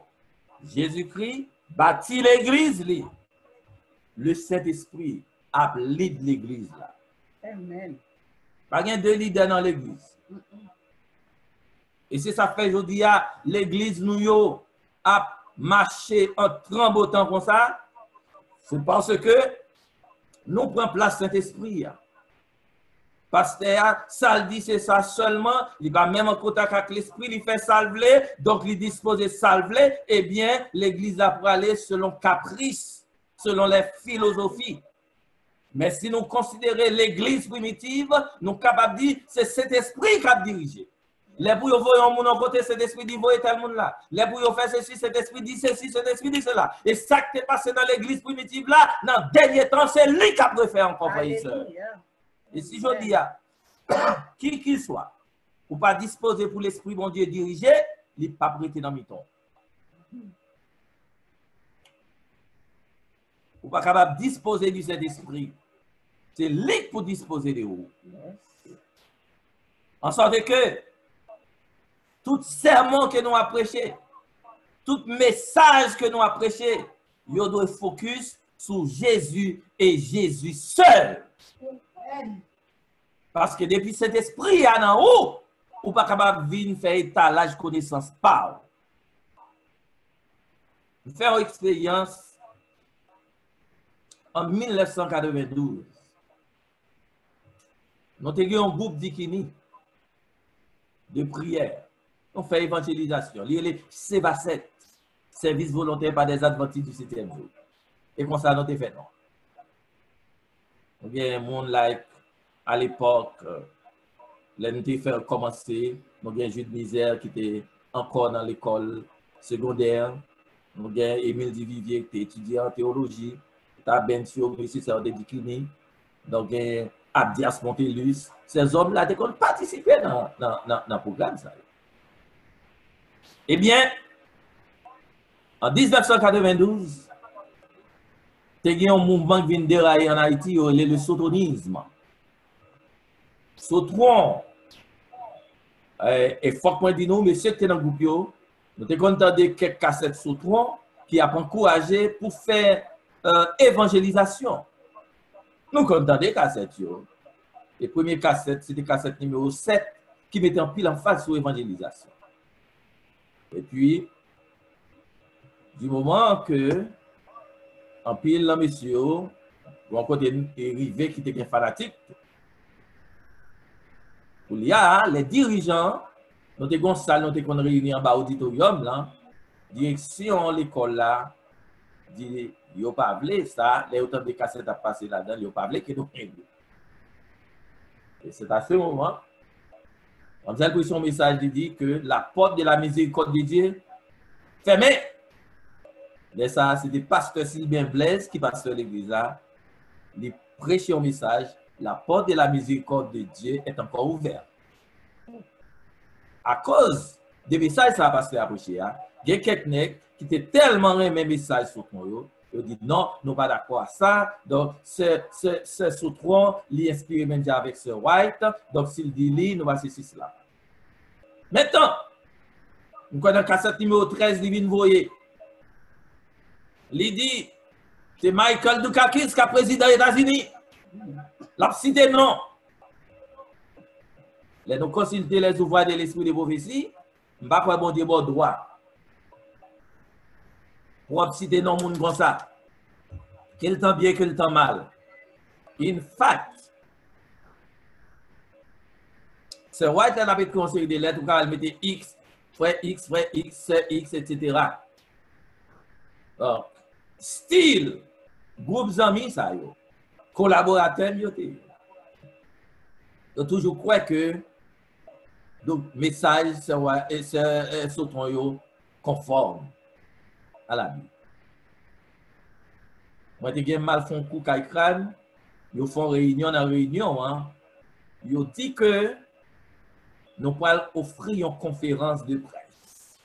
Jésus-Christ bâtit l'église, le Saint-Esprit a lead l'église là. Amen. Pas de deux leaders dans l'église. Et c'est ça fait aujourd'hui, l'église nous a marché en tremblotant comme ça. C'est parce que nous prenons place Saint-Esprit. Pasteur, ça le dit, c'est ça seulement. Il va même en contact avec l'Esprit, il fait salver, donc il dispose de salver. Eh bien, l'église a pour aller selon caprice, selon les philosophies. Mais si nous considérons l'église primitive, nous sommes capables de dire c'est cet esprit qui a dirigé. Les pour voyons mon côté, cet esprit dit voyez tel monde là. Les pour faire ceci, cet esprit dit ceci, cet esprit dit cela. Et ça qui est passé dans l'église primitive là, dans le dernier temps, c'est lui qui a préféré encore, frères et sœurs. Et si je dis à qui qu'il soit, ou pas disposé pour l'esprit bon Dieu diriger, il n'est pas prêté dans mi-temps. Ou pas capable de disposer de cet esprit. C'est lui pour disposer de vous. En sorte que tout sermon que nous avons prêché, tout message que nous avons prêché, il doit focus sur Jésus et Jésus seul. Parce que depuis cet esprit en haut, ou pas capable de venir faire étalage connaissance par. Nous faisons expérience en 1992. Nous avons un groupe d'Ikini de prière. On fait évangélisation. Il y a les CEVA7, service volontaire par des adventistes du 7e jour. Et comme ça, nous avons fait non. Il y a un monde like à l'époque, l'NT fait commencer, nous avons un juge de misère qui était encore dans l'école secondaire. Nous avons Émile Divivier qui était étudiant en théologie. Nous avons Bencio, professeur de Dikini. Donc, Abdias Montelus. Ces hommes-là ont participé dans le programme. Ça. Eh bien, en 1992, il y a un mouvement qui vient dérailler en Haïti, le sotonisme. Sotron, et faut que nous, monsieur qui est dans le groupe, nous avons entendu quelques cassettes Sotron qui a encouragé pour faire évangélisation. Nous avons entendu des cassettes. Les premières cassettes, c'était cassette numéro 7 qui mettait en pile en face sur l'évangélisation. Et puis, du moment que, en pile, là, monsieur, ou encore des arrivés qui étaient fanatiques, il y a les dirigeants, nous avons une salle, nous avons réuni en bas auditorium, là, direction l'école là, dit, il n'y a pas voulu ça, les autant de cassettes à passer là-dedans, il n'y a pas voulu que nous prenions. Et c'est à ce moment, on a pris son message qui dit que la porte de la miséricorde de Dieu fermée. Mais ça, c'est des pasteurs Sylvain Blaise qui pasteur l'église là. Il prêchait un message. La porte de la miséricorde de Dieu est encore ouverte. À cause des messages que ça a passé à prêcher, il y a quelqu'un qui était tellement aimé message sur toi. Il dit non, nous ne sommes pas d'accord à ça. Donc, ce Sotron, il est inspiré même avec ce White. Donc, s'il dit lui, nous allons faire cela. Maintenant, nous connaissons cassette numéro 13, il vient voyer. Il dit, c'est Michael Dukakis qui a président des États-Unis. La cité non. Les nous consulter les ouvrages de l'esprit de prophétie, nous ne pouvons pas bon Dieu bon droit. Pour citer non monde comme ça. Quel temps bien, quel temps mal. In fact, ce White a fait conseil de lettres, quand elle mettait X, frère X, sœur X, etc. Alors, style, groupe amis, ça yo, collaborateurs, yo toujours croire que donc message sont conforme à la Bible. Moi, j'ai mal font coup kay crâne, ils font réunion dans réunion, hein. Ils dit que nous allons offrir une conférence de presse.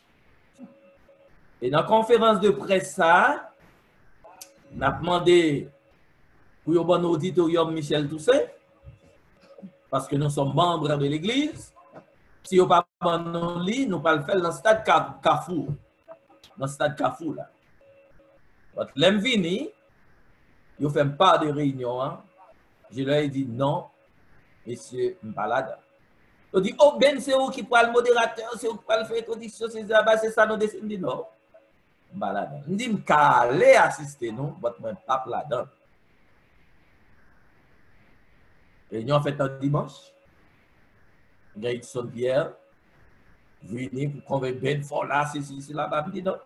Et dans la conférence de presse, ça, on a demandé pour le bon auditorium Michel Toussaint, parce que nous sommes membres de l'Église. Si on pas bon lit, nous allons le faire dans le stade Carrefour. Dans le stade Carrefour, là. Quand l'aime vini, ils font pas de réunion. Hein. Je leur ai dit non, monsieur Mbalada. On dit, oh ben, c'est vous qui parle le modérateur, c'est vous qui parle le fait audition, c'est ça, nous décidons. dit non. Mbalada. On dit, m'calé assister, nous, votre même pape là-dedans. Réunion faite un dimanche. Gaëtson Pierre, venez pour convaincre Ben fort là, c'est là-bas, me dit non.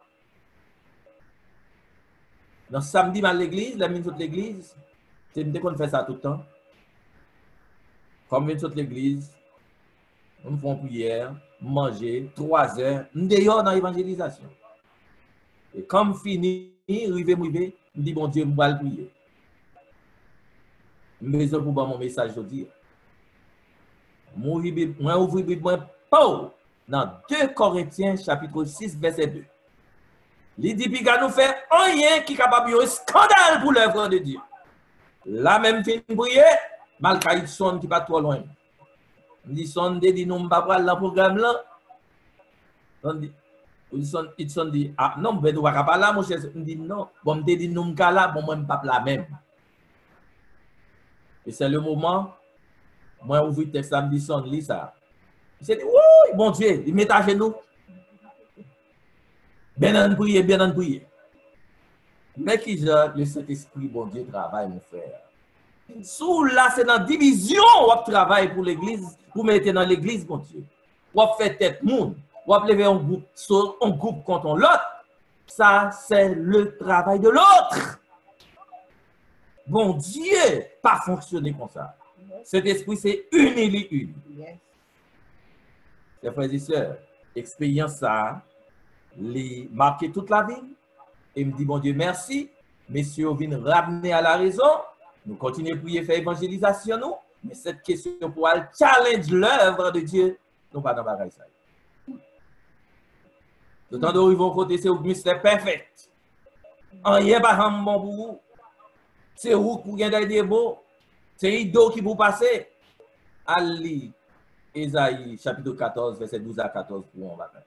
Donc, samedi, à l'église, la mine de l'église, c'est dès qu'on fait ça tout le temps. Comme une toute l'église, on fait prière, manger, 3 heures, on dehors dans l'évangélisation. Et comme fini, arrivé, on dit bon Dieu, je vais prier. Je vais pour mon message aujourd'hui. Moi, ouvre Bible, dans 2 Corinthiens, chapitre 6, verset 2. Il dit que nous fait rien qui est capable de scandale pour l'œuvre de Dieu. La même fin de prier, malgré il sonne qui pas trop loin. Il dit sonne dit nous pas prendre le programme là. Il sonne dit ah non ben tu vas pas là mon cher. Il dit non bon me dit nous pas là bon moi pas là même. Et c'est le moment moi ouvrir le texte samedi sonne lit ça. Il s'est dit oui bon Dieu il met à genoux. Bien en prier. Mais qui le Saint-Esprit, bon Dieu, travaille, mon frère. Sous là, c'est dans la division où travaille pour l'église, pour mettre dans l'église, bon Dieu. Où fait tête monde, où lever un groupe contre l'autre. Ça, c'est le travail de l'autre. Bon Dieu, pas fonctionner comme ça. Cet esprit, c'est une. Mes frères et sœurs, expérience ça. Les marquer toute la vie et me dit bon Dieu merci messieurs viennent ramener à la raison nous continuons à prier faire évangélisation nous mais cette question pour aller challenge l'œuvre de Dieu nous pas dans bagaille ça le temps de vont côté c'est au mystère parfait rien pas bon pour vous c'est vous pour gagner des mots c'est ido qui vous passer Ali Ésaïe chapitre 14 verset 12 à 14 pour on va faire.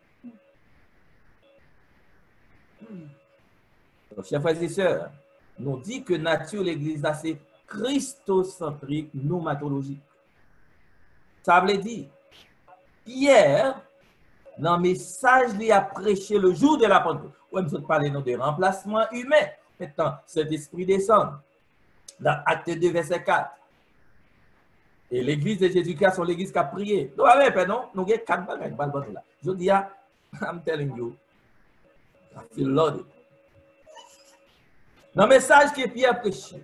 Chers frères et sœurs, nous dit que nature l'église c'est christocentrique, pneumatologique. Ça veut dire, Pierre, dans le message, il a prêché le jour de la Pentecôte. On ne parle de remplacement humain. Maintenant, cet esprit descend. Dans Acte 2, verset 4. Et l'église de Jésus-Christ, c'est l'église qui a prié. Nous avons non? Nous avons 4 bagages. Je dis, I'm telling you. I feel loaded. Dans le message que Pierre prêché,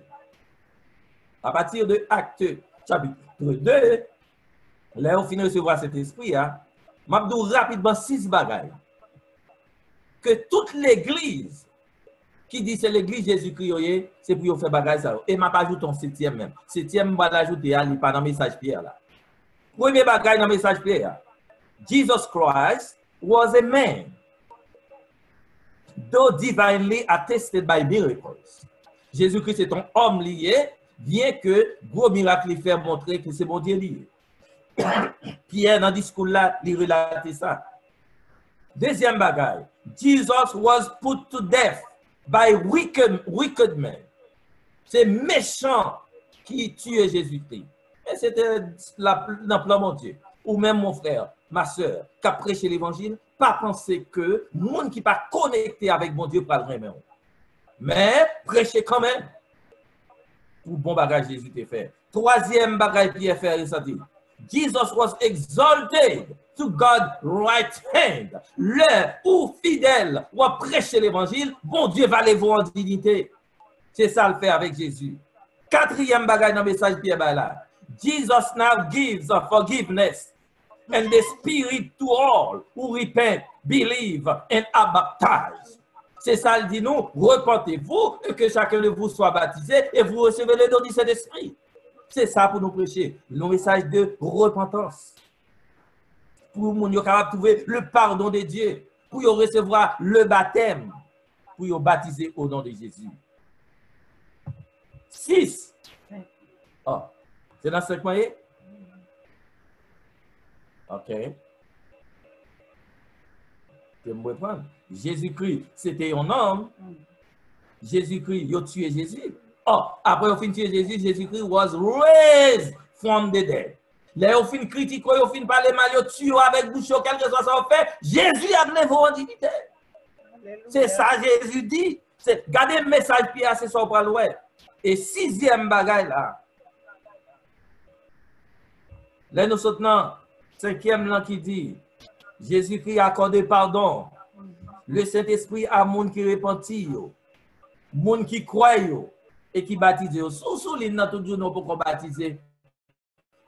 à partir de Acte chapitre 2, là on finit de recevoir cet esprit, je vais vous rapidement 6 bagages. Que toute l'église qui dit c'est l'église Jésus-Christ, c'est pour faire bagages ça. Et je vais ajouter un 7e même. 7e, je vais l'ajouter, il n'est pas dans le message Pierre là. Premier bagage dans le message Pierre, Jesus Christ was a man. Though divinely attested by miracles. Jésus-Christ est un homme lié, bien que gros miracle fait montrer que c'est bon Dieu lié. Pierre, dans le discours là, il relate ça. Deuxième bagaille, Jesus was put to death by wicked men. C'est méchant qui tuait Jésus-Christ. Et c'était dans le plan mon Dieu. Ou même mon frère, ma soeur, qui a prêché l'évangile, pas penser que le monde qui n'est pas connecté avec mon Dieu parle vraiment. Mais prêcher quand même. Pour bon bagage Jésus t'a fait. Troisième bagage Pierre fait, il dit, Jesus was exalted to God's right hand. L'heure où fidèle ou prêcher l'évangile, bon Dieu va les voir en dignité. C'est ça le fait avec Jésus. Quatrième bagage dans le message Pierre là. Jesus now gives forgiveness and the Spirit to all who repent, believe and are baptized. C'est ça, il dit nous, repentez-vous et que chacun de vous soit baptisé et vous recevez le don du Saint-Esprit. C'est ça pour nous prêcher, le message de repentance. Pour nous capable trouver le pardon de Dieu, pour recevoir le baptême, pour baptiser au nom de Jésus. 6. Oh, c'est dans 5 mois? OK. Je me reprendre. Jésus-Christ, c'était un homme. Jésus-Christ, il a tué Jésus. Oh, après, au fin de tuer Jésus, Jésus-Christ was raised from the dead. Là, au fin critique, au fin parler mal, il tué avec bouche, quel que soit son fait, Jésus a levé en dignité. C'est ça, Jésus dit. Gardez le message, Pierre, c'est ça, pour l'ouest. Et 6e bagaille là. Là, nous sommes dans 5e là qui dit Jésus-Christ a accordé pardon. Le Saint-Esprit a monde qui repentit, monde qui croit et qui baptise. Sous l'île, toujours nous pour baptiser.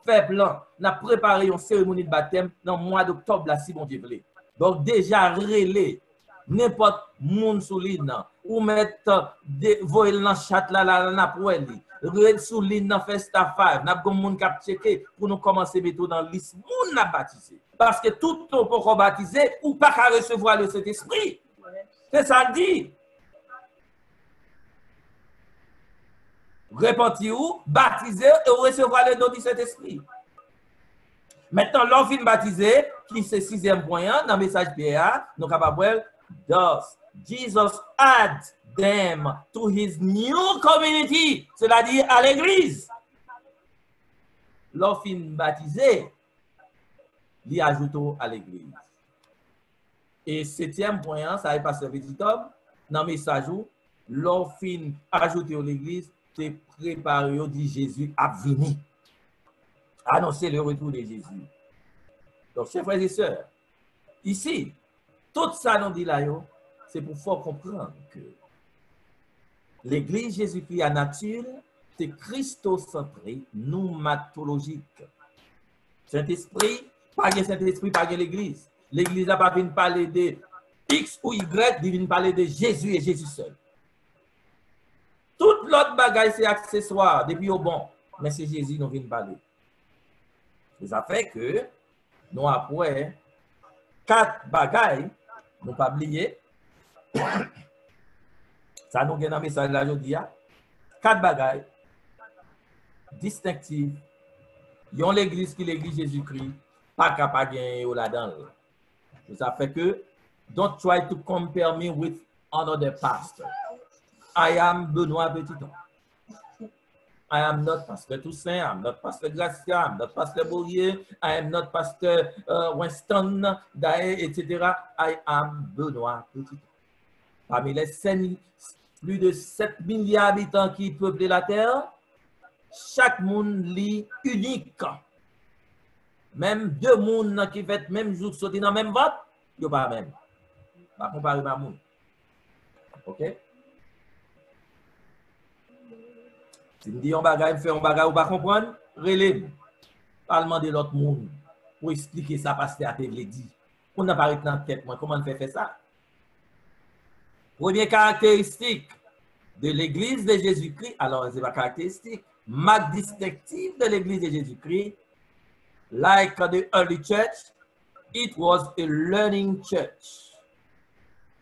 Fait plan, nous avons préparé une cérémonie de baptême dans le mois d'octobre, là, si bon Dieu veut. Donc, déjà, relais, n'importe monde sous l'île, ou mettre des voyelles dans le chat là, là, pour elle. Red sous l'île dans Festa 5, nous avons monde qui a checké pour nous commencer à mettre dans la liste, monde n'a baptisé. Parce que tout le monde peut baptiser ou pas qu'à recevoir le Saint-Esprit. C'est ça le dit. Repentir-vous, baptiser et recevoir le don du Saint-Esprit. Maintenant, l'on vient baptiser, qui c'est 6e point, dans le message Pierre, nous sommes capables de Jesus add them to his new community, c'est-à-dire à l'église. L'on vient baptiser, l'y ajoute à l'église. Et 7e point, ça est passé petit homme, dans le message où l'on vient ajouter à l'église, c'est préparé, dit Jésus a venu. Annoncer le retour de Jésus. Donc, chers frères et sœurs, ici, tout ça nous dit là, c'est pour faire comprendre que l'Église Jésus-Christ à nature, c'est christocentré, pneumatologique. Saint-Esprit, pas de Saint-Esprit, pas de l'Église. L'Église n'a pas venu parler de X ou Y, il vient parler de Jésus et Jésus seul. Toute l'autre bagaille, c'est accessoire, depuis au bon. Mais c'est Jésus nous vient parler. Et ça fait que, nous après, 4 bagailles, nous pas oublier. Ça nous gagne un message là aujourd'hui. 4 bagailles distinctives. Il y a l'église qui est l'église Jésus-Christ, pas capable de gagner là-dedans. Ça fait que, don't try to compare me with another pastor. I am Benoît Petiton. I am not Pastor Toussaint. I am not Pastor Gracia. I am not Pastor Bourrier. I am not Pastor Winston, Dae, etc. I am Benoît Petiton. Parmi les plus de 7 milliards d'habitants qui peuplent la terre, chaque monde lit unique. Même 2 mondes qui font même jour sauter dans le même vote, il n'y a pas même. Pas comparer ma monde. OK? Si vous dites un bagage, fait un bagage, vous ne comprenez pas, relève. Pas demander l'autre monde pour expliquer ça parce que tu l'as dit. On n'a pas arrêté dans la tête, comment on fait ça? Première caractéristique de l'Église de Jésus-Christ, alors c'est pas caractéristique, marque distinctive de l'Église de Jésus-Christ, like the early church, it was a learning church.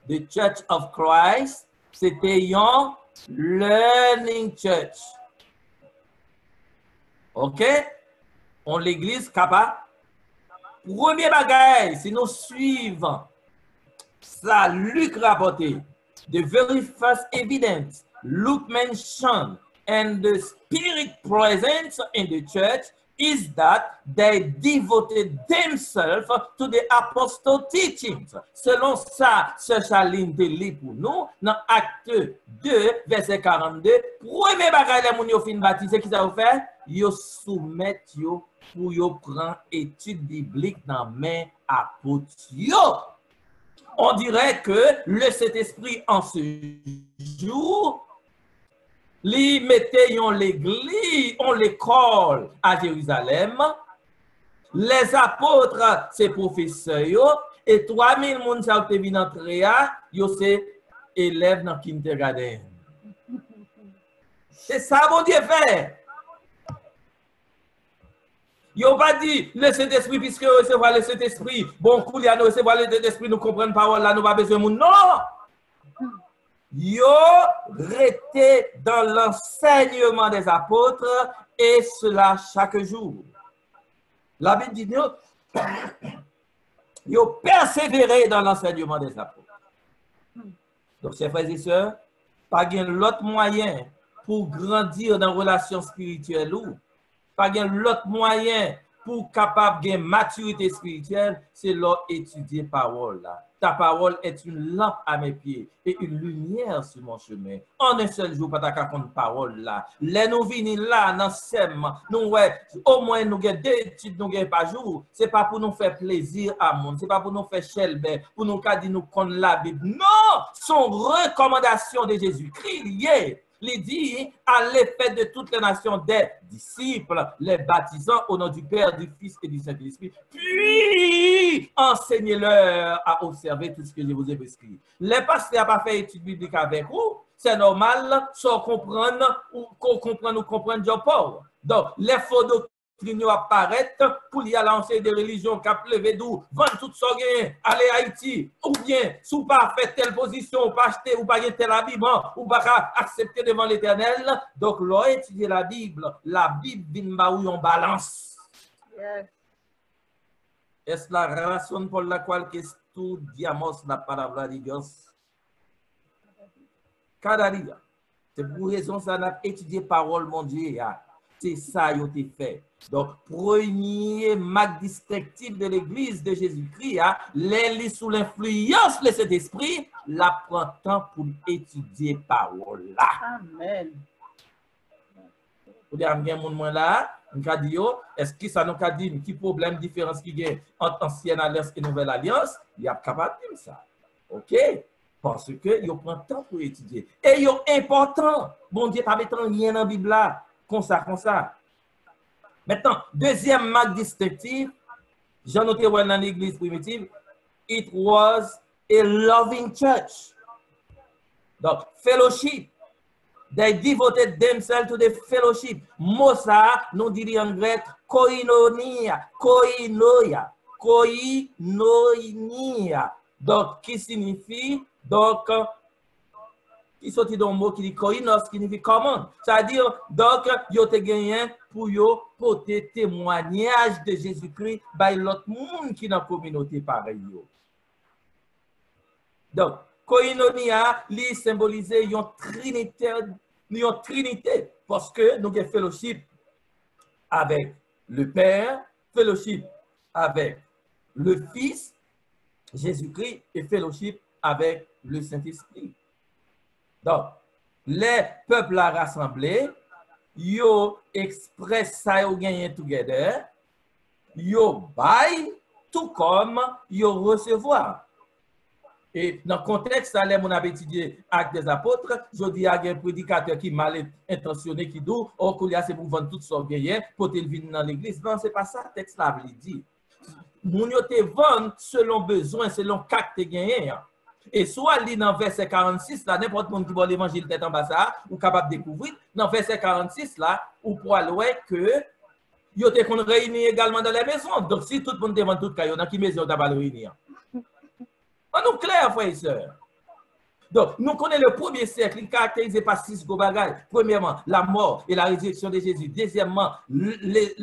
The Church of Christ, c'était un learning church. OK? On l'église capable. Premier bagage, si nous suivons ça, Luc rapporté, the very first evidence Luke mentioned and the spirit present in the church is that they devoted themselves to the apostle teachings. Selon ça, ce Chaline te lit pour nous, dans Acte 2, verset 42, premier bagage les moun yo fin baptisé, qui ça vous fait? Yo soumettent yo pour yo prendre étude biblique dans main apôtre yo. On dirait que le Saint-Esprit en ce jour, li mettait yon l'église, on l'école à Jérusalem. Les apôtres, c'est professeurs yo, et 3000 moun sa te vin entrer yo c'est élèves dans kindergarten. C'est ça mon Dieu fait. Yo pas dit le Saint-Esprit puisque recevoir le Saint-Esprit, bon coup il y a nous recevoir le Saint-Esprit nous comprendre parole là nous pas besoin moun. Non. Yo resté dans l'enseignement des apôtres et cela chaque jour. La Bible dit yo persévérer dans l'enseignement des apôtres. Donc, chers frères et sœurs, pas gain l'autre moyen pour grandir dans relation spirituelle ou pas gain l'autre moyen pour capable de maturité spirituelle, c'est leur étudier parole là. Ta parole est une lampe à mes pieds et une lumière sur mon chemin. En un seul jour, pas ta compte parole là. Les nous venons là, dans SEM, nous ouais, au moins nous avons 2 études nous gagnons par jour. C'est pas pour nous faire plaisir à monde, c'est pas pour nous faire chelbe, pour nous dire nous connaître la Bible. Non, son recommandation de Jésus-Christ liée. Il dit, allez faire de toutes les nations des disciples, les baptisant au nom du Père, du Fils et du Saint-Esprit. Puis, enseignez-leur à observer tout ce que je vous ai prescrit. Les pasteurs n'ont pas fait étude biblique avec vous. C'est normal, sans comprendre ou comprendre Dieu pauvre. Donc, les faux doctrines apparaissent pour y aller lancer des religions qui ont levé d'où, vendre tout ça, aller à Haïti, ou bien, si vous pas fait telle position, ou pas acheter, ou pas tel habillement, ou pas accepter devant l'Éternel. Donc, l'on étudier la Bible vient où on balance. Yes. Est-ce la raison pour laquelle estudiamos la palabra de Dios? Cada dia. C'est pour raison ça n'a étudié parole mon Dieu. C'est ça yo te fait. Donc, premier marque distinctif de l'église de Jésus-Christ, les sous l'influence de cet esprit, la prend temps pour étudier parole là. Amen. Vous avez un monde là, est-ce que ça nous a dit qui problème, différence qui est entre ancienne alliance et nouvelle alliance? Il y a capable de dire ça. OK? Parce que il prend temps pour étudier. Et c'est important. Bon Dieu, pas mettre rien dans la Bible là. Comme ça. Maintenant, deuxième marque distinctive, j'en noté dans l'église primitive, it was a loving church. Donc, fellowship. They devoted themselves to the fellowship. Mosa, nous dit en grec, koinonia. Donc, qui signifie, donc, qui sortit d'un mot qui dit koinos, qui signifie common. C'est-à-dire, donc, yo te gagné pour yo porter témoignage de Jésus-Christ by l'autre monde qui dans la communauté pareil. Donc, koinonia, li symboliser une trinité, parce que nous avons fellowship avec le Père, fellowship avec le Fils, Jésus-Christ, et fellowship avec le Saint-Esprit. Donc, les peuples rassemblés, yo express ça yo gagné together, yo buy tout comme yo recevoir. Et dans le contexte, là, on a étudié Actes des Apôtres, je dis à un prédicateur qui mal intentionné qui dit, oh, c'est pour vendre tout son bien, pour te venir dans l'église. Non, ce n'est pas ça, le texte là, il dit. Moun yo te vend selon besoin, selon cas que tu gagné. Et soit lit dans verset 46, là, n'importe qui voit l'évangile tête en bas ça, ou capable de découvrir, dans verset 46, là, ou pour aller que yo te qu'on réunit également dans les maisons. Donc, si tout le monde demande tout caillou, dans quelle maison tu vas le réunir? On nous clair, frères et sœurs. Donc, nous connaissons le premier siècle, il est caractérisé par 6 gros bagages. Premièrement, la mort et la résurrection de Jésus. Deuxièmement, les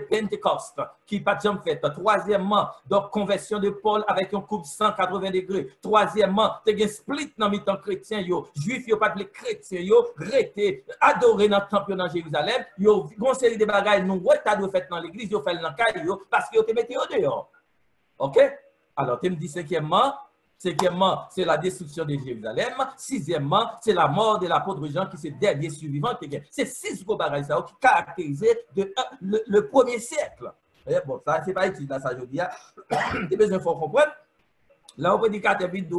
Pentecostes qui pas jamais fait. Troisièmement, donc conversion de Paul avec un couple 180 degrés. Troisièmement, tu as un split dans le temps chrétien, yo. Juif, yo pas de chrétien, yo, rété, adoré dans le temple dans Jérusalem. Yo, une série de bagages, nous, ouais, t'as fait dans l'église, yo fait dans le caille, yo, parce que yo te mettez au dehors. OK? Alors, tu me dis cinquièmement, Cinquièmement, c'est la destruction de Jérusalem. Sixièmement, c'est la mort de l'apôtre Jean qui c'est dernier survivant. C'est 6 gros bagages qui caractérisaient le premier siècle. Et bon, ça, c'est pas utile, là, ça, je dis. Des besoins, il faut comprendre. Là, on peut dire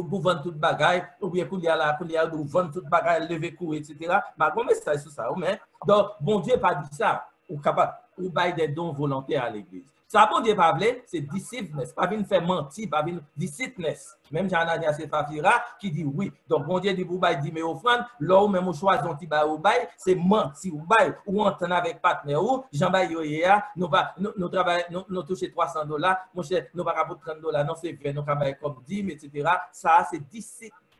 pour vendre toute bagaille, ou bien pour vendre toute bagaille, lever cours, etc. Mais comment ça, c'est ça? Donc, bon Dieu pas dit ça. Ou capable, ou bail des dons volontaires à l'église. Ça, bon Dieu pas voulu, c'est discipliness, pas venir faire mentir, pas venir discipliness. Même Jean-Ananias et Saphira qui dit oui. Donc, bon Dieu dit pour bail 10 000 offrandes, là où même on choisit un petit bail ou bail, c'est mentir ou bail, ou entendre avec partenaire ou Jean-Bail Yoyea, nous travaillons, nous touchons $300, mon cher, nous pas pour $30, non, c'est 20, nous travaillons comme 10 000, etc. Ça, c'est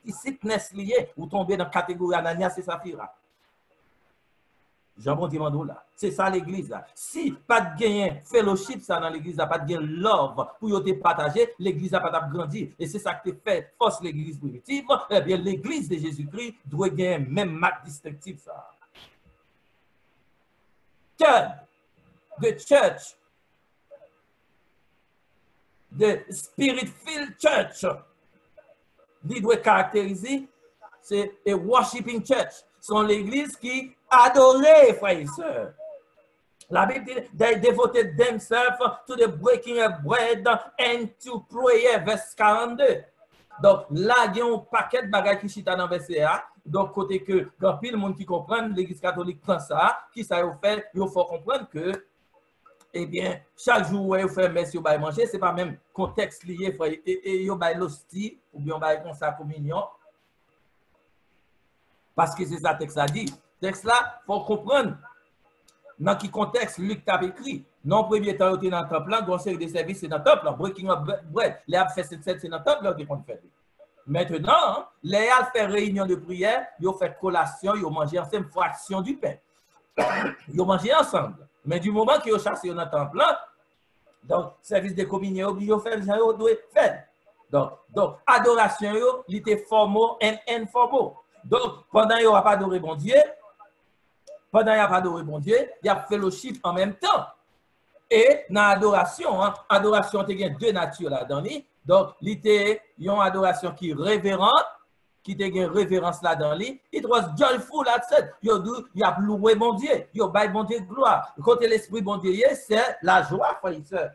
discipliness lié, ou tomber dans la catégorie Ananias et Saphira. Jean-Bon Dimando là. C'est ça l'église là. Si pas de gain fellowship ça dans l'église là, pas de gain love pour te partager, l'église n'a pas grandir. Et c'est ça qui fait force l'église primitive. Eh bien, l'église de Jésus-Christ doit gagner même marque distinctive ça. Third, the church, the spirit-filled church, il doit caractériser, c'est a worshiping church. C'est l'église qui adorait, frères et sœurs. La Bible dit, they devoted themselves to the breaking of bread and to prayer, verset 42. Donc, là, il y a un paquet de bagages qui chita dans verset A. Donc, côté que, quand pile monde qui comprend, l'église catholique prend ça, qui ça y fait, il faut comprendre que, eh bien, chaque jour où vous faites messe, vous allez manger, ce n'est pas même contexte lié, frère, et vous allez l'hostie, ou bien vous allez comme ça communion. Parce que c'est ça le texte a dit. Le texte là, il faut comprendre dans quel contexte Luc t'a écrit. Non, premier temps, il était dans le temple, dans série de services, c'est dans le temple, breaking up bread. Les a fait 7, c'est dans le temple qui qu'on fait. Maintenant, les a fait réunion de prière, ils ont fait collation, ils ont mangé ensemble fraction du pain. Ils ont mangé ensemble. Mais du moment qu'ils ont chassé dans le temple, donc, service de communion, ils ont fait, ils ont fait. Donc, adoration, il était formaux and informel. Donc, pendant qu'il n'y a pas adoré bon Dieu, il y a fellowship en même temps. Et dans l'adoration, adoration, il y a deux natures là-dedans. Donc, il y a une adoration qui est révérente, qui a une révérence là-dedans. It was joyful at that. Il y a loué bon Dieu, il y a bon Dieu gloire. Côté l'esprit bon Dieu, c'est la joie, frère et sœur.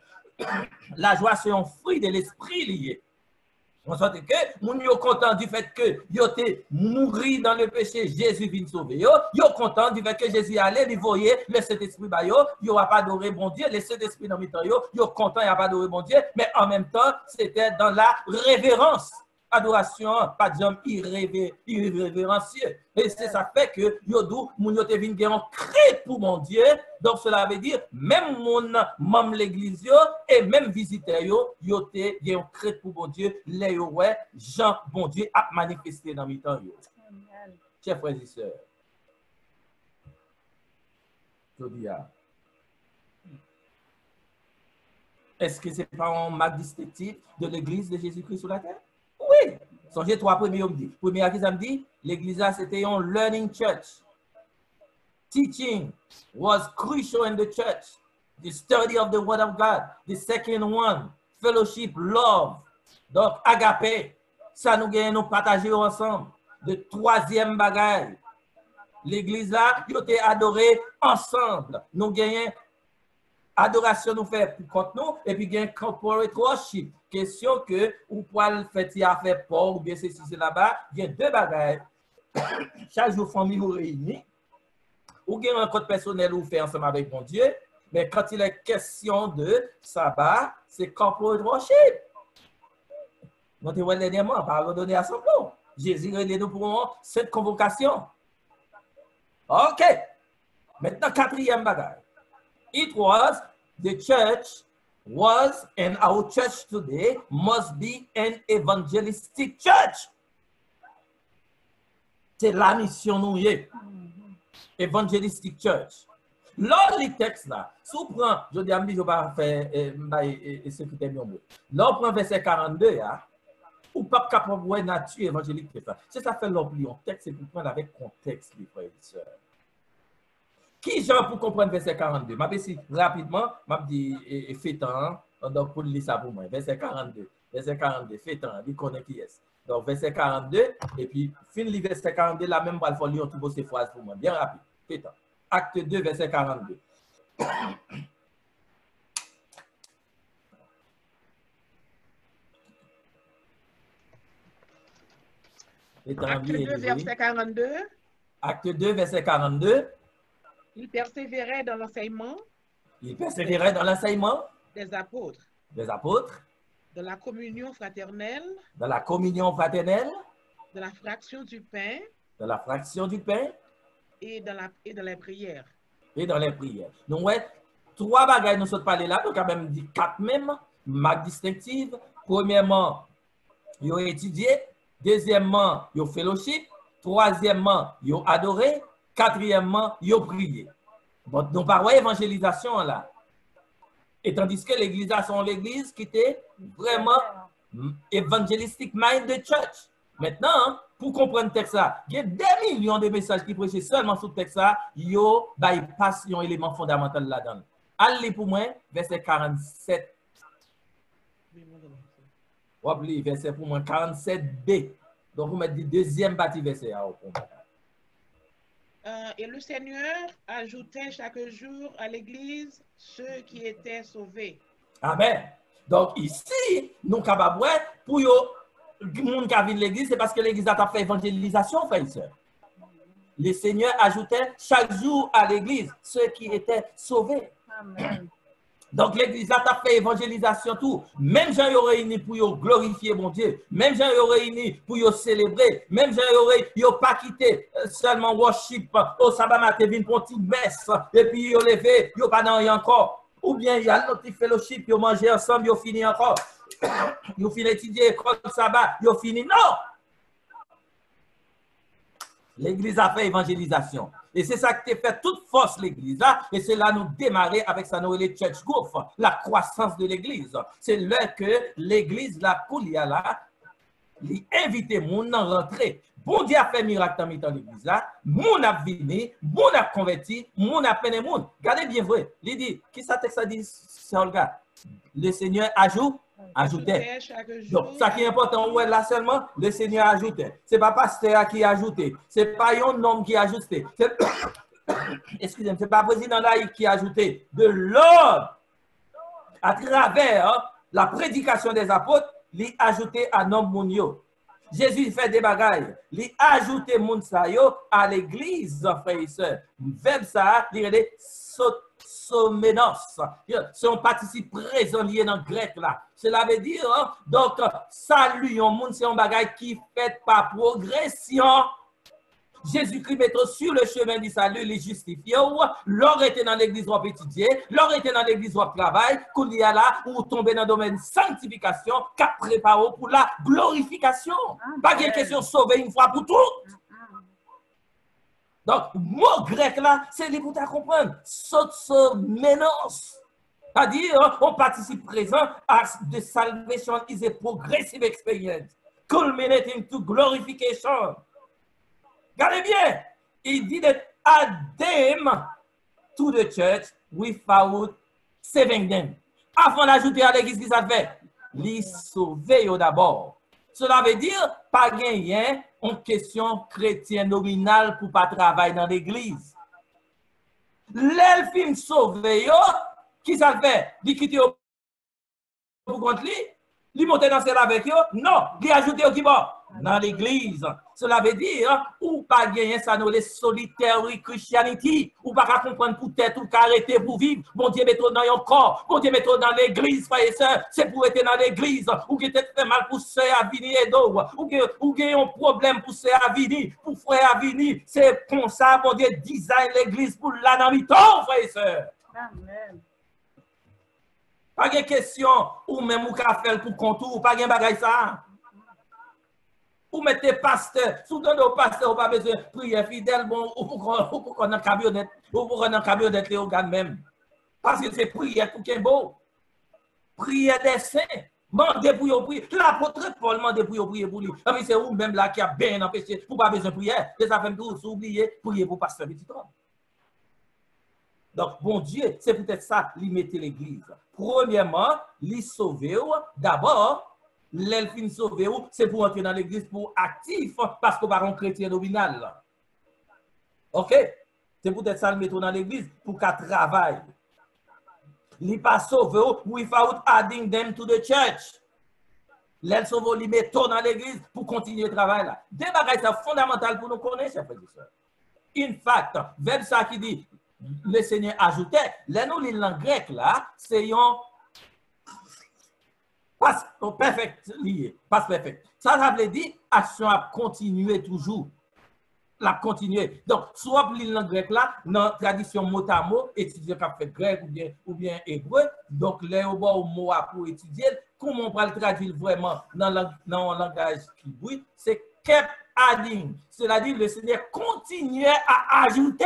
La joie, c'est un fruit de l'esprit lié. On sent que nous sommes contents du fait que vous êtes mouru dans le péché, Jésus vient sauver. Vous êtes contents du fait que Jésus est allé, vous voyez le Saint-Esprit, vous n'avez pas adoré bon Dieu, le Saint-Esprit dans le temps, vous êtes contents, il n'y a pas adoré bon Dieu, mais en même temps, c'était dans la révérence. Adoration, pas de gens irrévérencieux. Et c'est ça fait que vous êtes venus en crête pour mon Dieu. Donc cela veut dire, même mon membre l'église et même visiteurs, vous êtes en crête pour mon Dieu. Les Jean, bon Dieu, a manifesté dans mes temps. Chers frères et sœurs, je dis, est-ce que ce n'est pas un marque distinctif de l'église de Jésus-Christ sur la terre? Oui. Songez 3 premiers dit. Premier qui ça me dit, l'église c'était un learning church. Teaching was crucial in the church. The study of the word of God. The second one, fellowship, love. Donc agape, ça nous gagne nous partager ensemble. Le troisième bagage, l'église là, ils ont été adorés ensemble. Nous gagnons adoration nous fait contre nous et puis gagne corporate worship. Question que ou poil fait y a fait port ou bien c'est là-bas, il y a deux bagages. Chaque jour famille vous réunit ou gagne un compte personnel ou fait ensemble avec mon Dieu, mais quand il est question de sabbat, c'est corporate worship. Nous te voyons dernièrement par redonner à son nom. Jésus est nous pour cette convocation. OK. Maintenant quatrième bagage. It was the church was and our church today must be an evangelistic church. C'est la mission nous est. Evangelistic church. Là, les textes là, si on prend, je dis à je vais pas faire secrétaire mieux. Là, on prend verset 42, ou pas capable de voir nature évangélique. C'est ça fait l'oublier. Texte, c'est pour prendre avec contexte, les frères et sœurs. Qui genre pour comprendre verset 42? Je vais rapidement, je vais dire, donc pour lire ça pour moi. Verset 42. Verset 42, fait temps, il connaît qui est. Donc, verset 42, et puis, fin le verset 42, la même balle, il faut lire toutes ces phrases pour moi. Bien rapide, fait temps. Acte 2, verset 42. Acte 2, verset 42. Acte 2, verset 42. Il persévérait dans l'enseignement. Il persévérait dans l'enseignement des apôtres. Des apôtres. De la communion fraternelle. De la communion fraternelle. De la fraction du pain. De la fraction du pain. Et dans les prières. Et dans les prières. Donc, ouais, trois bagages nous sommes parlé là, donc quand même dit quatre mêmes, marques distinctives. Premièrement, ils ont étudié. Deuxièmement, ils ont fellowship. Troisièmement, ils ont adoré. Quatrièmement, ils ont prié. Bon, nous parlons évangélisation là. Et tandis que l'église, c'est l'église qui était vraiment évangélistique mind the church. Maintenant, pour comprendre le texte, il y a des millions de messages qui prêchent seulement sur le texte, il y a un élément fondamental là-dedans. Allez pour moi, verset 47. Oubliez, verset pour moi, 47b. Donc, vous mettez le deuxième bâti verset. Et le Seigneur ajoutait chaque jour à l'église ceux qui étaient sauvés. Amen. Donc, ici, nous sommes capables pour les gens qui viennent l'église, c'est parce que l'église a fait évangélisation, frères et sœurs. Le Seigneur ajoutait chaque jour à l'église ceux qui étaient sauvés. Amen. Donc, l'église a fait évangélisation tout. Même gens sont réunis pour glorifier mon Dieu. Même gens sont réunis pour célébrer. Même gens sont pas quitté seulement worship au sabbat matin, vin pour une petite messe. Et puis, ils levé, ils pas dans encore. Ou bien, il y a notre fellowship, ils mangé ensemble, ils fini encore. Ils fini étudier l'école sabbat, ils fini. Non! L'église a fait évangélisation. Et c'est ça qui fait toute force l'église. Et c'est là nous démarrer avec ça, nous les church growth, la croissance de l'église. C'est là que l'église, la poulia là, lui invite moun à rentrer. Bon Dieu a fait miracle dans l'église là. Moun a venu, moun a converti, moun a peine moun. Regardez bien vrai. Il dit, qui ça texte dit, c'est Olga? Le Seigneur ajoutait. Donc, ça qui est important, ouais, là seulement, le Seigneur ajoutait. Ce n'est pas pasteur qui a ajouté. Ce n'est pas un homme qui a ajouté. Excusez-moi, ce n'est pas le président laïque qui a ajouté. De l'homme, à travers la prédication des apôtres, il a ajouté à homme mounio. Jésus fait des bagailles. Il a ajouté moun sa yo à l'église, frères et sœurs. Verbe ça, il a dit somenos. C'est un participe présent lié dans le grec là. Cela veut dire, donc, salut, un monde, c'est un bagage qui fait par progression. Jésus-Christ met sur le chemin du salut, les justifiés. L'or était dans l'église ou étudier, l'or était dans l'église ou travail, qu'on y a là, ou tomber dans le domaine sanctification, qu'a préparé pour la glorification. Pas de question sauver une fois pour toutes. Donc, le mot grec là, c'est pour te comprendre. Somenos. C'est-à-dire, on participe présent à the salvation is a progressive experience, culminating to glorification. Regardez bien, il dit that add them to the church without saving them. Avant d'ajouter à l'église qui ça fait, les sauver d'abord. Cela veut dire, pas gagner en question chrétienne nominale pour pas travailler dans l'église. L'elfine sauver, qui ça fait? Il quitte pour contre lui? Il monte dans celle avec eux? Non, il ajoute au qui va? Dans l'église. Cela veut dire, ou pas gagner ça dans les solitaires Christianity, ou pas comprendre pour tête ou arrêter pour vivre. Bon Dieu, mettons dans un corps, bon Dieu, mettons dans l'église, frères et sœurs, c'est pour être dans l'église, ou qui peut-être fait mal pour sœur à venir et d'eau, ou qui a un problème pour sœur à venir, pour frère à venir, c'est comme ça, bon Dieu, design l'église pour la dans le temps, frères et sœurs. Amen. Pas de question, ou même ou qu'a fait pour contour, pas de bagaille ça. Ou mettez pasteur, sous le pasteur, ou pas besoin de prier fidèle, bon, ou pour qu'on ait un camionnette, ou pour qu'on ait un camionnette, les organes même. Parce que c'est prière pour qu'il est beau. Prière des saints. Mandez pour y prier. L'apôtre Paul demande pour y prier pour lui. Et puis c'est vous même là qui a bien empêché, pour pas besoin de prière. Les affaires tous oublier, prier pour pasteur petit homme. Donc, bon Dieu, c'est peut-être ça, lui mettre l'église. Premièrement, lui sauver, d'abord, L'elfine sauvé, c'est pour entrer dans l'église pour actif, parce qu'on va un chrétien nominal. OK? C'est peut-être ça le mettre dans l'église pour qu'elle travaille. Il n'est pas sauvé without adding them to the church. L'aile sauvé, il met dans l'église pour continuer le travail là. Des bagages fondamentaux pour nous connaître, chers frères et sœurs. In fact, verbe ça qui dit le Seigneur ajoutait, là nous lisons en grec là, c'est un passe perfect lié, passe perfect. Ça veut dire action à continuer toujours. La continuer. Donc, soit l'île en grec là, dans la tradition mot à mot, étudier qui fait grec ou bien hébreu, donc les au mot pour étudier, comment on va le traduire vraiment dans le langage qui bruit, c'est kept adding. C'est-à-dire le Seigneur continuait à ajouter.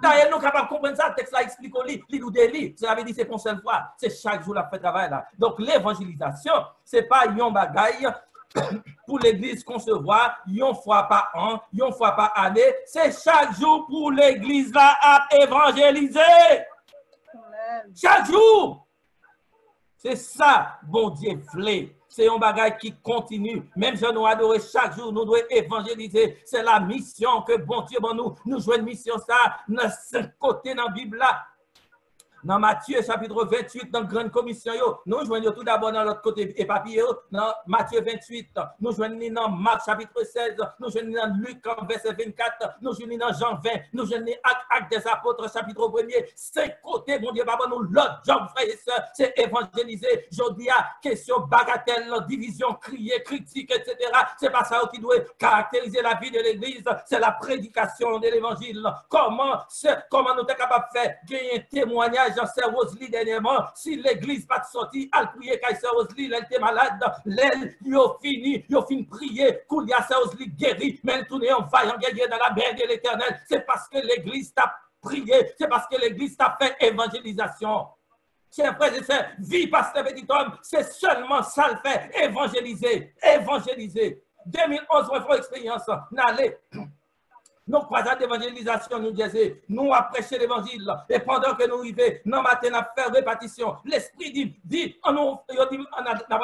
D'ailleurs, nous sommes capables de comprendre ça, le texte là explique au lit, nous délit. Ça veut dire c'est pour seule fois, c'est chaque jour la fait travail là. Donc, l'évangélisation, ce n'est pas un bagaille pour l'église concevoir, une fois par an, une fois par année, c'est chaque jour pour l'église là à évangéliser. Chaque jour. C'est ça, bon Dieu, flé. C'est un bagage qui continue. Même si nous adorons chaque jour, nous devons évangéliser. C'est la mission que bon Dieu, bon nous jouons une mission ça, dans 5 côtés dans la Bible là. Dans Matthieu chapitre 28, dans la grande commission, nous joignons tout d'abord dans l'autre côté et papier, dans Matthieu 28, nous joignons dans Marc chapitre 16, nous joignons dans Luc verset 24, nous joignons dans Jean 20, nous joignons Actes des apôtres chapitre 1er, 5 côtés, mon Dieu, papa, nous, l'autre job, frères et sœurs, c'est évangéliser. Je dis à question bagatelle, division, crier, critique, etc. C'est pas ça qui doit caractériser la vie de l'église, c'est la prédication de l'évangile. Comment nous sommes capables de faire gagner un témoignage dans Sœur Rosely dernièrement, si l'église pas sorti, elle prier quand Sœur Rosely, elle était malade, elle a fini prier, qu'il y a Sœur Rosely guérie, mais elle tourne en vaillant guerrier dans la main de l'Éternel. C'est parce que l'église t'a prié, c'est parce que l'église t'a fait évangélisation. Chers frères et sœurs, vie pasteur petit homme, c'est seulement ça le fait, évangéliser. 2011, on fait expérience, n'allez. Nos croisades d'évangélisation, nous disions, nous avons prêché l'évangile. Et pendant que nous arrivons, nous matin, nous fait répartition. L'esprit dit, on a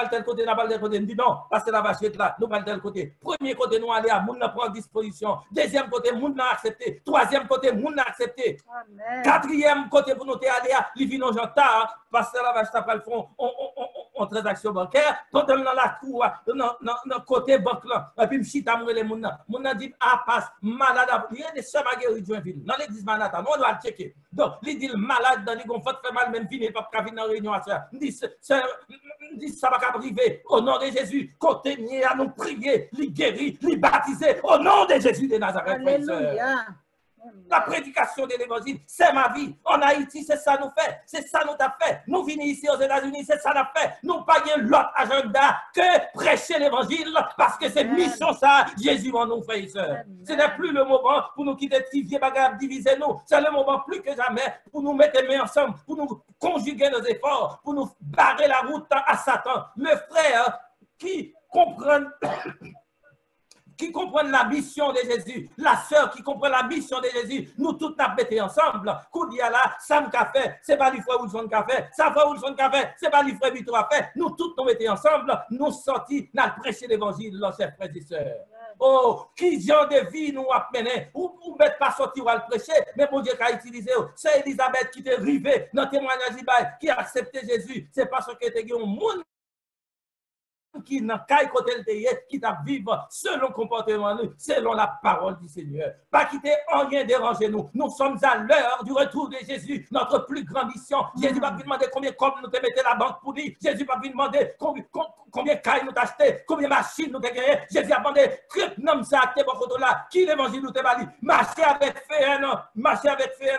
tel côté, nous dit non, parce que la vache est là, nous allons tel côté. Premier côté, nous allons à moun prend disposition. Deuxième côté, moun n'a accepté. Troisième côté, moun n'a accepté. Quatrième côté, pour nous aller à l'ivino jantar, parce que la vache t'a le fond, on transaction bancaire, quand on dans la cour, dans côté banque là, et puis m'chita les moun dit, passe, malade. Il y a des sœurs guéries de Joinville. Dans l'église Manhattan, on doit le checker. Donc, il dit malade, dans les gonfles, fait mal, même fini, pas venir dans la réunion à ça. Il dit, ça va pas arriver. Au nom de Jésus, continuez à nous prier, les guérir, les baptiser. Au nom de Jésus de Nazareth. Alléluia. La prédication de l'évangile, c'est ma vie. En Haïti, c'est ça nous fait. C'est ça nous t'a fait. Nous venons ici aux États-Unis, c'est ça nous fait. Nous payons l'autre agenda que prêcher l'évangile parce que c'est mission ça. Jésus en nous, frères et sœurs. Ce n'est plus le moment pour nous quitter tivier bagarre, diviser nous. C'est le moment plus que jamais pour nous mettre les mains ensemble, pour nous conjuguer nos efforts, pour nous barrer la route à Satan. Le frère qui comprend la mission de Jésus, la sœur qui comprend la mission de Jésus, nous tous nous mettons ensemble. Koudia là, ça me café, c'est pas l'ifrère ou le café, ça va ou le café, c'est pas l'ifrère du tout à fait. Nous tous nous mettons ensemble, nous sortis, nous prêcher l'évangile, chers frères et sœurs. Oh, qui genre de vie nous a mené, ou mettre pas sortir ou à le prêcher, mais mon Dieu qui a utilisé, c'est Elisabeth qui est arrivée dans le témoignage qui a accepté Jésus, c'est parce que tu es un monde qui n'a qu'à côté qui t'a vivre selon le comportement, selon la parole du Seigneur. Pas quitter rien déranger nous. Nous sommes à l'heure du retour de Jésus, notre plus grande mission. Jésus va vous demander combien de nous te mettez la banque pour lui. Jésus va vous demander combien de cailles nous t'as acheté, combien de machines nous t'as gagné. Jésus a demandé, nom ça acté pour photo là, qui l'évangile nous t'a bali. Marchez avec fait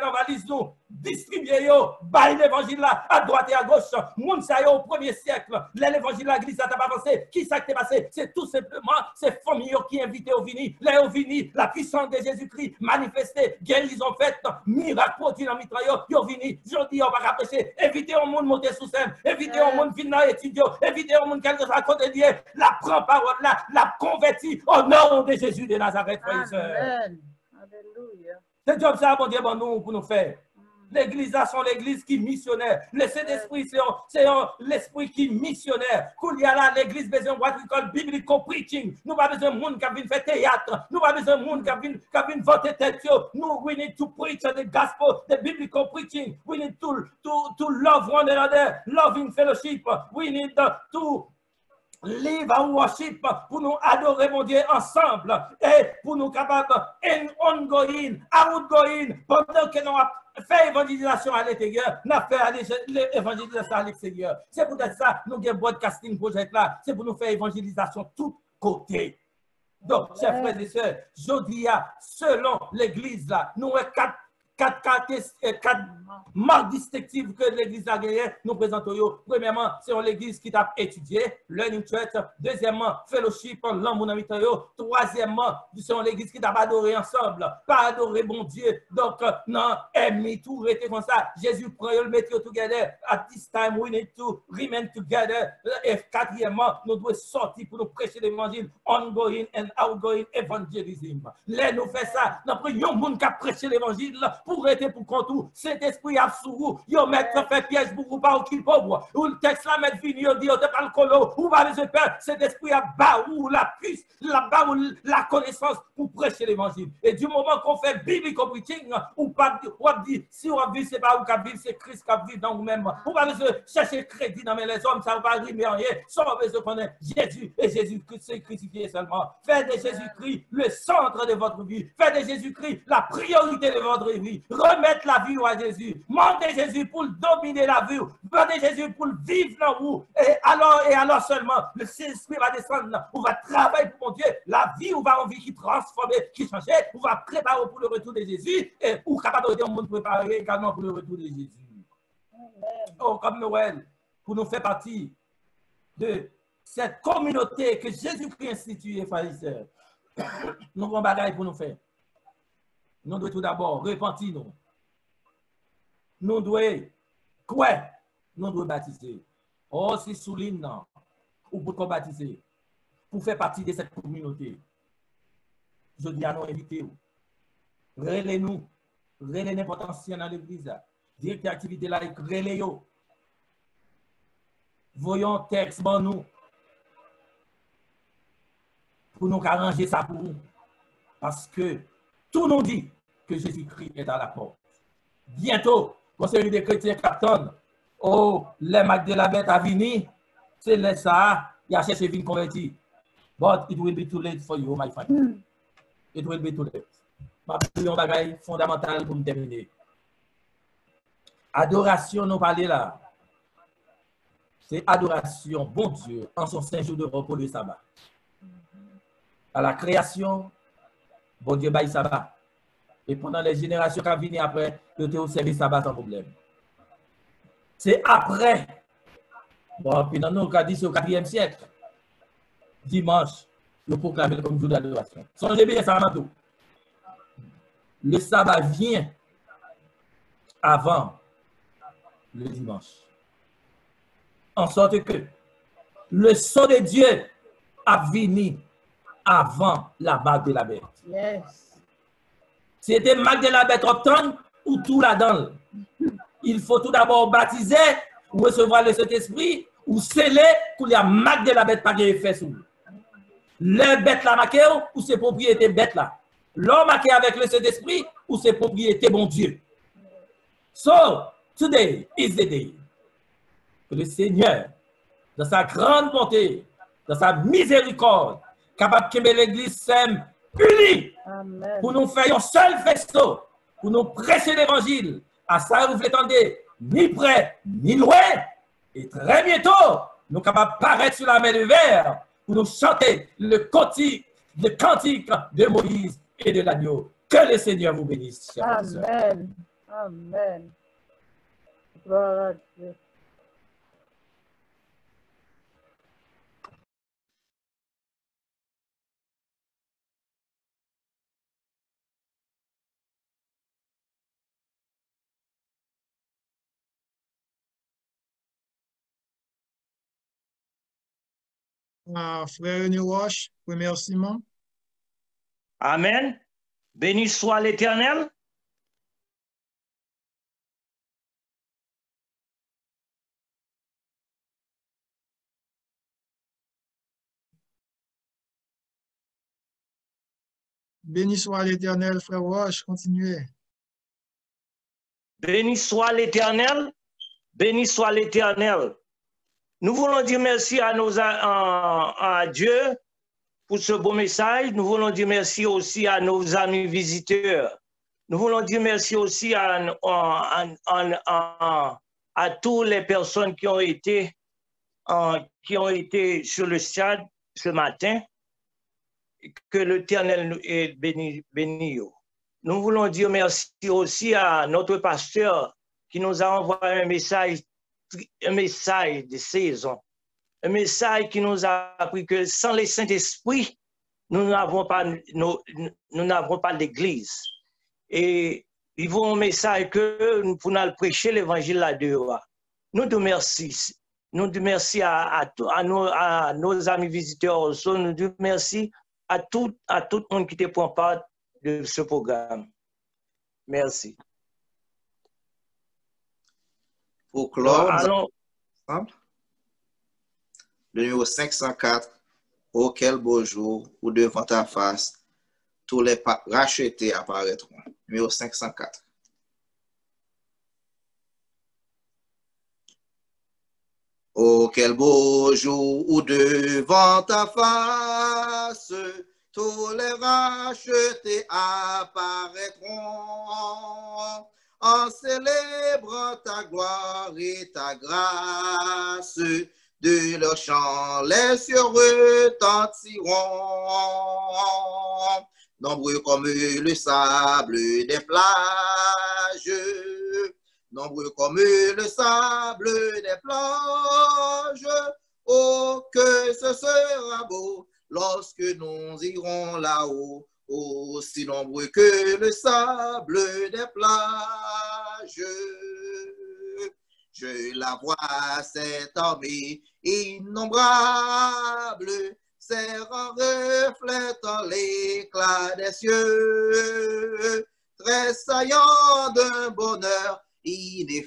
un valise nous. Distribuez bail l'évangile là, à droite et à gauche. Moun sa yo au 1er siècle. L'évangile là, l'église ça t'a pas avancé. Qui ça t'est passé? C'est tout simplement ces familles qui invitent au vini. Les au vini, la puissance de Jésus-Christ manifestée, guérison faite, miracle produit dans mitraillot, yo vini. Je dis, on va prêcher. Évitez au monde monter sous scène. Évitez au monde venir étudier. Évitez au monde quelque chose à côté de Dieu. La prend parole là, la convertit au nom de Jésus de Nazareth, frères et sœurs. Alléluia. C'est job ça, bon Dieu, bon nous, pour nous faire. L'église là, sont l'église qui est missionnaire. Le Saint-Esprit, c'est l'esprit qui est missionnaire. Qu'il y a là, l'église besoin de what we call biblical preaching. Nous pas besoin de monde qui vient faire théâtre. Nous pas besoin de monde qui vient voter tête. Nous, we need to preach the gospel, the biblical preaching. We need to love one another, love in fellowship. We need to live our worship pour nous adorer mon Dieu ensemble et pour nous capables ongoing, outgoing, pendant que nous fait évangélisation à l'intérieur, nous fait l'évangélisation à l'extérieur. C'est peut-être ça, nous avons un broadcasting project là, c'est pour nous faire évangélisation de tous côtés. Donc, chers frères et sœurs, je dis, selon l'église là, nous avons quatre marques distinctives que l'église a gagnées, nous présentons. Premièrement, c'est l'église qui t'a étudié, learning church. Deuxièmement, fellowship, l'amour dans le. Troisièmement, c'est l'église qui t'a adoré ensemble, pas adoré bon Dieu. Donc, non, aimé tout, rester comme ça. Jésus prend le mettre together. At this time, we need to remain together. Et quatrièmement, nous devons sortir pour nous prêcher l'évangile, ongoing and outgoing evangelism. Là, nous faisons ça. Nous prenons un monde qui a prêché l'évangile pour être pour contour. Cet esprit a sous vous. Yo mettre fait piège pour vous pas au pauvre. Ou le texte là met fini, yo dit, yo te parle colo. Ou va les peur. Cet esprit a bas ou la puce, la connaissance pour prêcher l'évangile. Et du moment qu'on fait biblical preaching, ou pas, ou dit, si on vit, c'est pas ou qui vit, c'est Christ qui vit dans vous-même. Ou va chercher crédit dans les hommes, ça va arriver rien. Sans besoin qu'on ait Jésus et Jésus-Christ, c'est crucifié seulement. Faites de Jésus-Christ le centre de votre vie. Faites de Jésus-Christ la priorité de votre vie. Remettre la vie à Jésus. Demandez Jésus pour dominer la vie. Demandez Jésus pour vivre dans vous. Et alors seulement, le Saint-Esprit va descendre. On va travailler pour mon Dieu. La vie, on va en vie qui transforme, qui change. On va préparer pour le retour de Jésus. Et ou capable de nous préparer également pour le retour de Jésus. Oh, comme Noël, pour nous faire partie de cette communauté que Jésus-Christ a instituée, frères et sœurs. Nous avons un bagage pour nous faire. Nous devons tout d'abord repentir nous. Nous devons quoi? Nous devons baptiser. Oh, c'est souligne non. Ou pour baptiser. Pour faire partie de cette communauté. Je dis à nos invités. Relez-nous. Relez n'importe ancien dans l'église. Directeur activité là, relez-nous. Voyons texte bon nous. Pour nous arranger ça pour nous. Parce que tout nous dit que Jésus-Christ est à la porte. Bientôt, conseil des chrétiens captonnent. Oh, les Mac de la bête à venir, c'est là ça, il a cherché à convertir. But it will be too late for you, my friend. It will be too late. Ma prière bagaille fondamentale pour me terminer. Adoration, nous parlons là. C'est adoration, bon Dieu, en son saint jour de repos le sabbat. À la création, bon Dieu baille sabbat. Et pendant les générations qui viennent après, le théo service sabbat sans problème. C'est après. Bon, puis dans nos cas, c'est au 4e siècle. Dimanche, nous proclamons comme jour d'adoration. Songez bien ça, Matou. Le sabbat vient avant le dimanche. En sorte que le son de Dieu a venu avant la marque de la bête. Yes. C'était marque de la bête obtenue ou tout là-dedans. Il faut tout d'abord baptiser ou recevoir le Saint-Esprit ou sceller pour la marque de la bête pas effet sur. Le bête la marqué ou ses propriétés bête là. L'homme marqué avec le Saint-Esprit ou ses propriétés bon Dieu. So, today is the day que le Seigneur, dans sa grande bonté, dans sa miséricorde, capable de l'église sème unie pour nous faire un seul festo, pour nous prêcher l'évangile. À ça, vous l'attendez, ni près, ni loin. Et très bientôt, nous sommes capables de paraître sur la mer de verre pour nous chanter le cantique de Moïse et de l'agneau. Que le Seigneur vous bénisse, chers frères. Amen. Amen. Gloire à Dieu. Frère René Roche, remerciement. Amen. Béni soit l'Éternel Béni soit l'Éternel, frère Roche, continuez. Béni soit l'Éternel, béni soit l'Éternel. Nous voulons dire merci à Dieu pour ce beau message. Nous voulons dire merci aussi à nos amis visiteurs. Nous voulons dire merci aussi à toutes les personnes qui ont été sur le stade ce matin. Que l'Éternel béni. Nous voulons dire merci aussi à notre pasteur qui nous a envoyé un message de saison. Un message qui nous a appris que sans le Saint-Esprit, nous n'avons pas l'église. Et il faut un message que nous pouvons prêcher l'évangile là-dedans. Nous te remercions. Nous te remercions à nos amis visiteurs aussi. Nous te remercions à tout le monde qui te prend part de ce programme. Merci. Pour clore, allons. Le numéro 504, oh quel beau jour où devant ta face, tous les rachetés apparaîtront. Numéro 504. Oh quel beau jour où devant ta face, tous les rachetés apparaîtront en célébrant ta gloire et ta grâce. De leur chant, les cieux retentiront, nombreux comme le sable des plages, nombreux comme le sable des plages. Oh, que ce sera beau lorsque nous irons là-haut, aussi nombreux que le sable des plages. Je la vois, cette armée innombrable, serrant reflétant l'éclat des cieux, tressaillant d'un bonheur ineffable,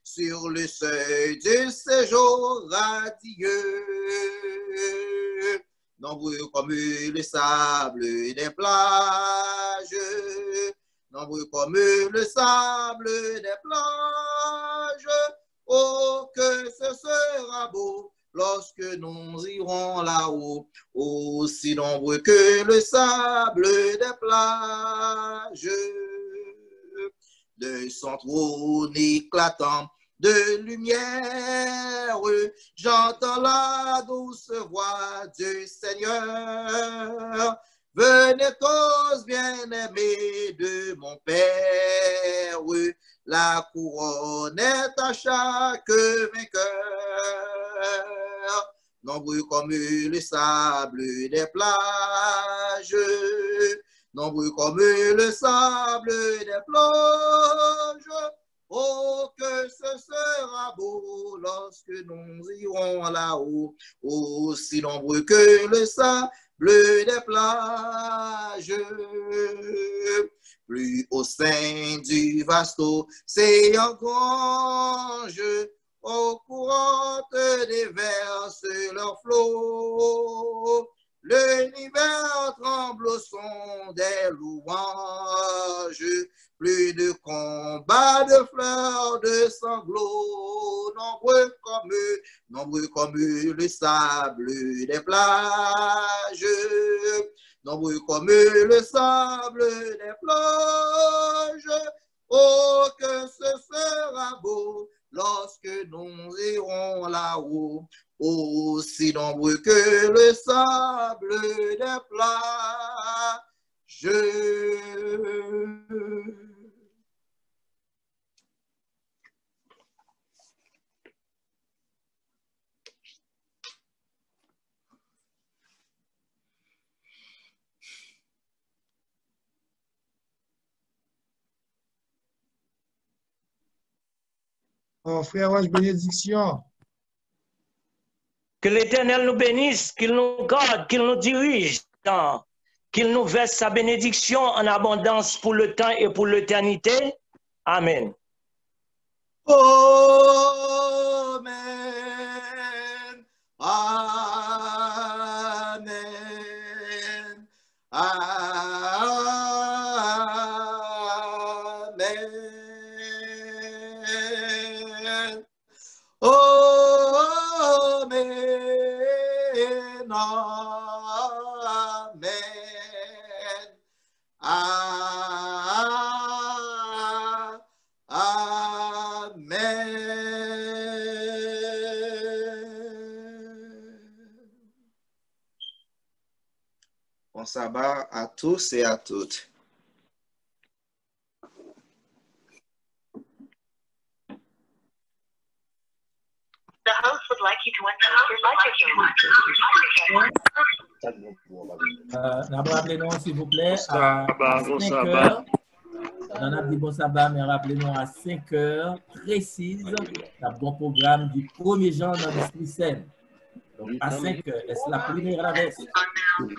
sur le seuil du séjour radieux. Nombreux comme le sable des plages, nombreux comme le sable des plages. Oh, que ce sera beau lorsque nous irons là-haut, aussi nombreux que le sable des plages. De son trône éclatant de lumière, j'entends la douce voix du Seigneur. Venez tous bien-aimés de mon Père, la couronne est à chaque vainqueur. Nombreux comme le sable des plages, nombreux comme le sable des plages. Oh, que ce sera beau lorsque nous irons là-haut, aussi nombreux que le sable des plages. Plus au sein du vaste océan grange, aux courantes déversent leurs flots. L'univers tremble au son des louanges, plus de combats, de fleurs, de sanglots, nombreux comme le sable des plages, nombreux comme le sable des plages. Oh, que ce sera beau lorsque nous irons là-haut, aussi nombreux que le sable des plages. Oh, frère Roche, bénédiction. Que l'Éternel nous bénisse, qu'il nous garde, qu'il nous dirige, qu'il nous verse sa bénédiction en abondance pour le temps et pour l'éternité. Amen. Amen. Amen. Bon sabbat à tous et à toutes. The host would like you to enter your budget. Rappelez-nous, s'il vous plaît, à 5 heures. On a dit bon sabbat, mais rappelez-nous à 5 heures précises, le bon programme du 1er Jean dans l'Esprit Saint. Donc, à 5 heures, est-ce la première adresse?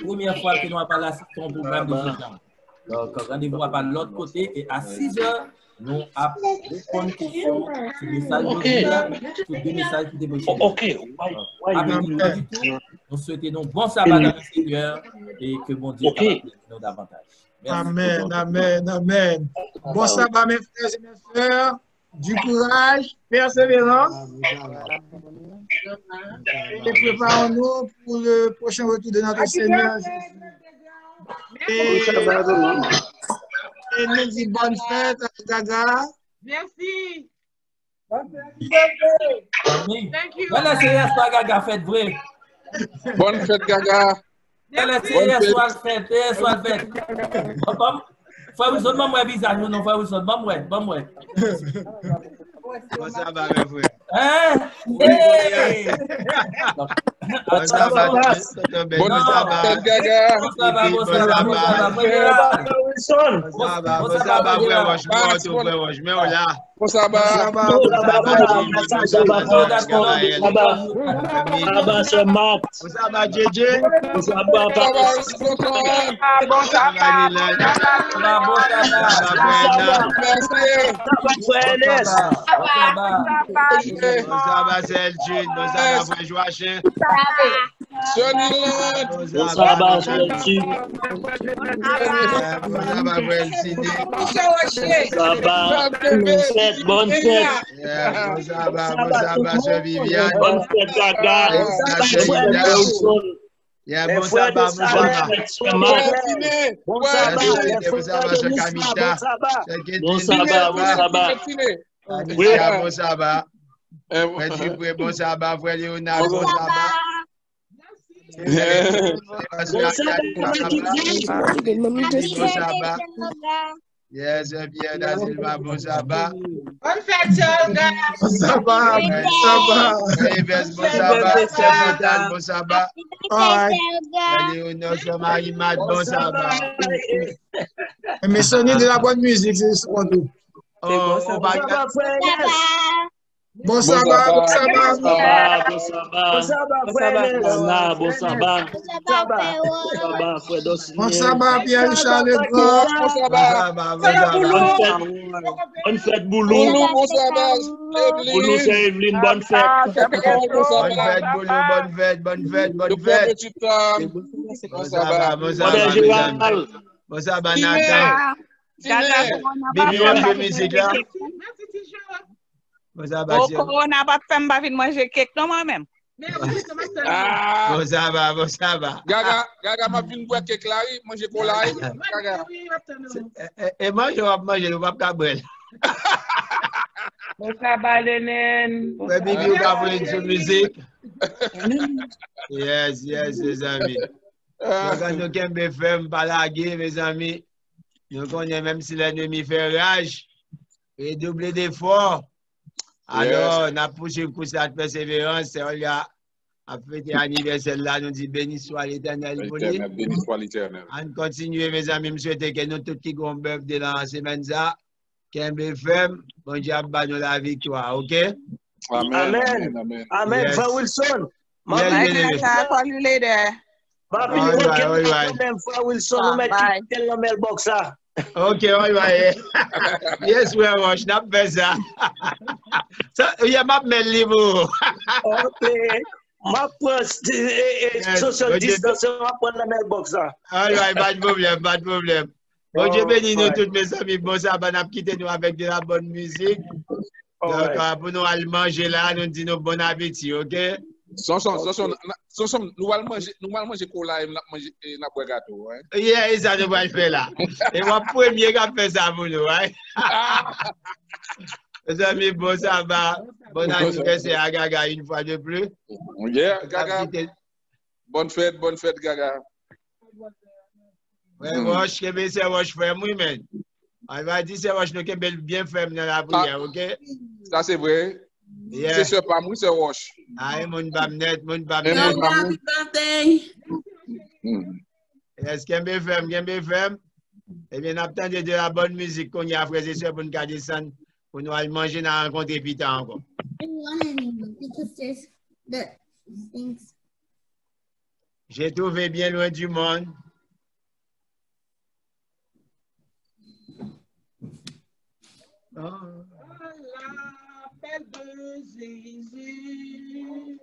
Première fois que nous avons parlé de ton programme de Jean. Donc, rendez-vous à l'autre côté et à 6 heures, nous avons une question sur le message sur deux messages qui débouchent. Ok. Nous souhaitons bon sabbat dans le Seigneur et que bon Dieu nous davantage. Merci. Amen, amen, amen. Bon sabbat, mes frères et mes sœurs. Du courage, persévérance. Et préparons-nous pour le prochain retour de notre Seigneur Jésus. Et nous dit bonne fête à Gaga. Merci. Thank you. Voilà, c'est hier soir, Gaga, fête vrai. Bonne fête, Gaga. Voilà, c'est hier soir, fête. Hier soir, fête. Frère Wilson, bon visage, non, frère Wilson, bon moi. Bon sabbat, mes frères. Hein? Bon sabbat, bon sabbat, Gaga. Bon sabbat, bon sabbat, bon sabbat, bon sabbat. Bonne fête. Viviane. Bonne fête, Gaga. Bon sabbat, Bon sabbat. Oui, bon sabbat. Bon sabbat, frère Léonard, bon sabbat. Bon sabbat. Yes, bien, Dasilva, bon sabbat. Bonne fête, Olga. Bon sabbat, bon sabbat. Bon sabbat, bon sabbat. Léonard, Marie-Mat, bon sabbat. Mais sonnez de la bonne musique, c'est ce qu'on dit. Bon sabbat, bon sabbat. Bon sabbat, Pierre-Richard Legrand. Bonne fête, Boulou. Bon sabbat, Boulou, c'est Evelyne, bonne fête. Bonne fête. Bon sabbat, bon sabbat, Nathan. Bibi, on fait musique là. Bon sabbat, on n'a pas fait manger cake non moi-même. Bon sabbat. Gaga, ma vine boire cake là, manger cola. Gaga. Et moi, je vais manger, on va pas boire. Bon sabbat, Lénine. Bibi, on va faire une musique. Yes, les amis. Quand nous sommes fermes, pas laguer, mes amis. Nous connaissons même si l'ennemi fait rage et doubler d'efforts. Alors, on a poussé une course de persévérance. On a fêté l'anniversaire là. Nous dit béni soit l'Éternel. Béni soit l'Éternel. On continue, mes amis. Je souhaite que nous tous qui avons bœuf de la semaine, qu'un BFM, bon Dieu, nous la victoire. OK? Amen. Frère Wilson. Frère Wilson, nous mettons tel mailbox là. OK, on va y. Yes, we are watching. N'a pas ça. Il y a ma mail libre. OK. Ma social distance, ma prendre la mailbox là. All right, pas de problème. Bon Dieu bénis nous tous mes amis. Bon sabbat, n'a quitté nous avec de la bonne musique. Donc pour nous aller manger là, nous disons bon appétit, OK? Nous allons manger cola et nous allons boire gâteau. Yeah, ça ne va pas faire là. Et moi, premier qui a fait ça pour nous. Mes amis, bon, ça va. Bon anniversaire à Gaga une fois de plus. Yeah, Gaga. Bonne fête, Gaga. Ouais, moi, je vais c'est Roche frère, moi, man. On va dire c'est Roche, nous qui bien faire dans la prière, ok? Ça, c'est vrai. Yeah. C'est pas moi, c'est Roche. Ah, mon bamnet. Happy birthday. Est-ce qu'elle me fait? Eh bien, attendez de la bonne musique qu'on y a, frères et sœurs, pour nous descendre, pour nous aller manger dans la rencontre et puis encore. J'ai trouvé bien loin du monde. Oh. L'appel de Jésus.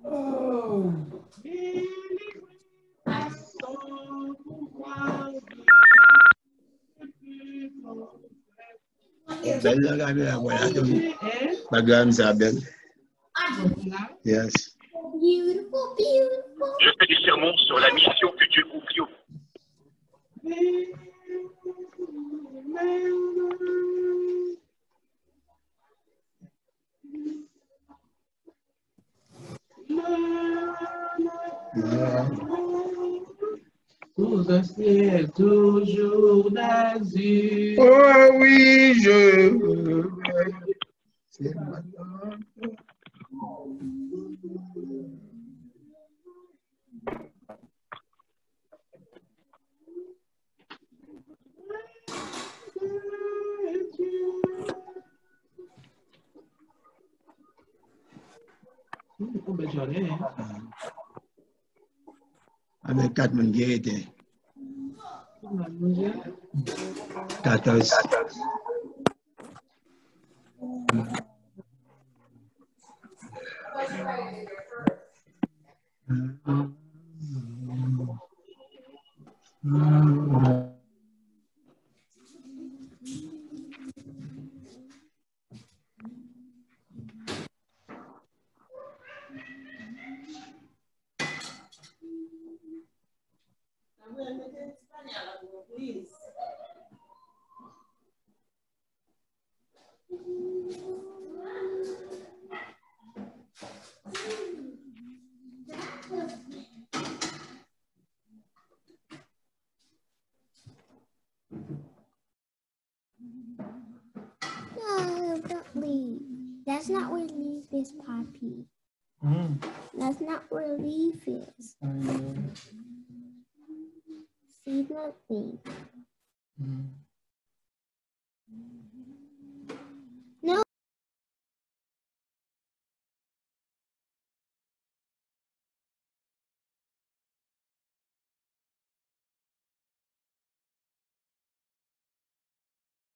Oh. Belle la caméra, voilà. Background, ça belle. Yes. Beautiful, beautiful. Je fais du sermon sur la mission que Dieu confie aux Sous un ciel toujours d'azur. Oh oui, je veux. C'est maintenant. Avec 4 personnes qui étaient. 14. No, don't leave. That's not where leaf is, Poppy. That's not where leaf is. See nothing.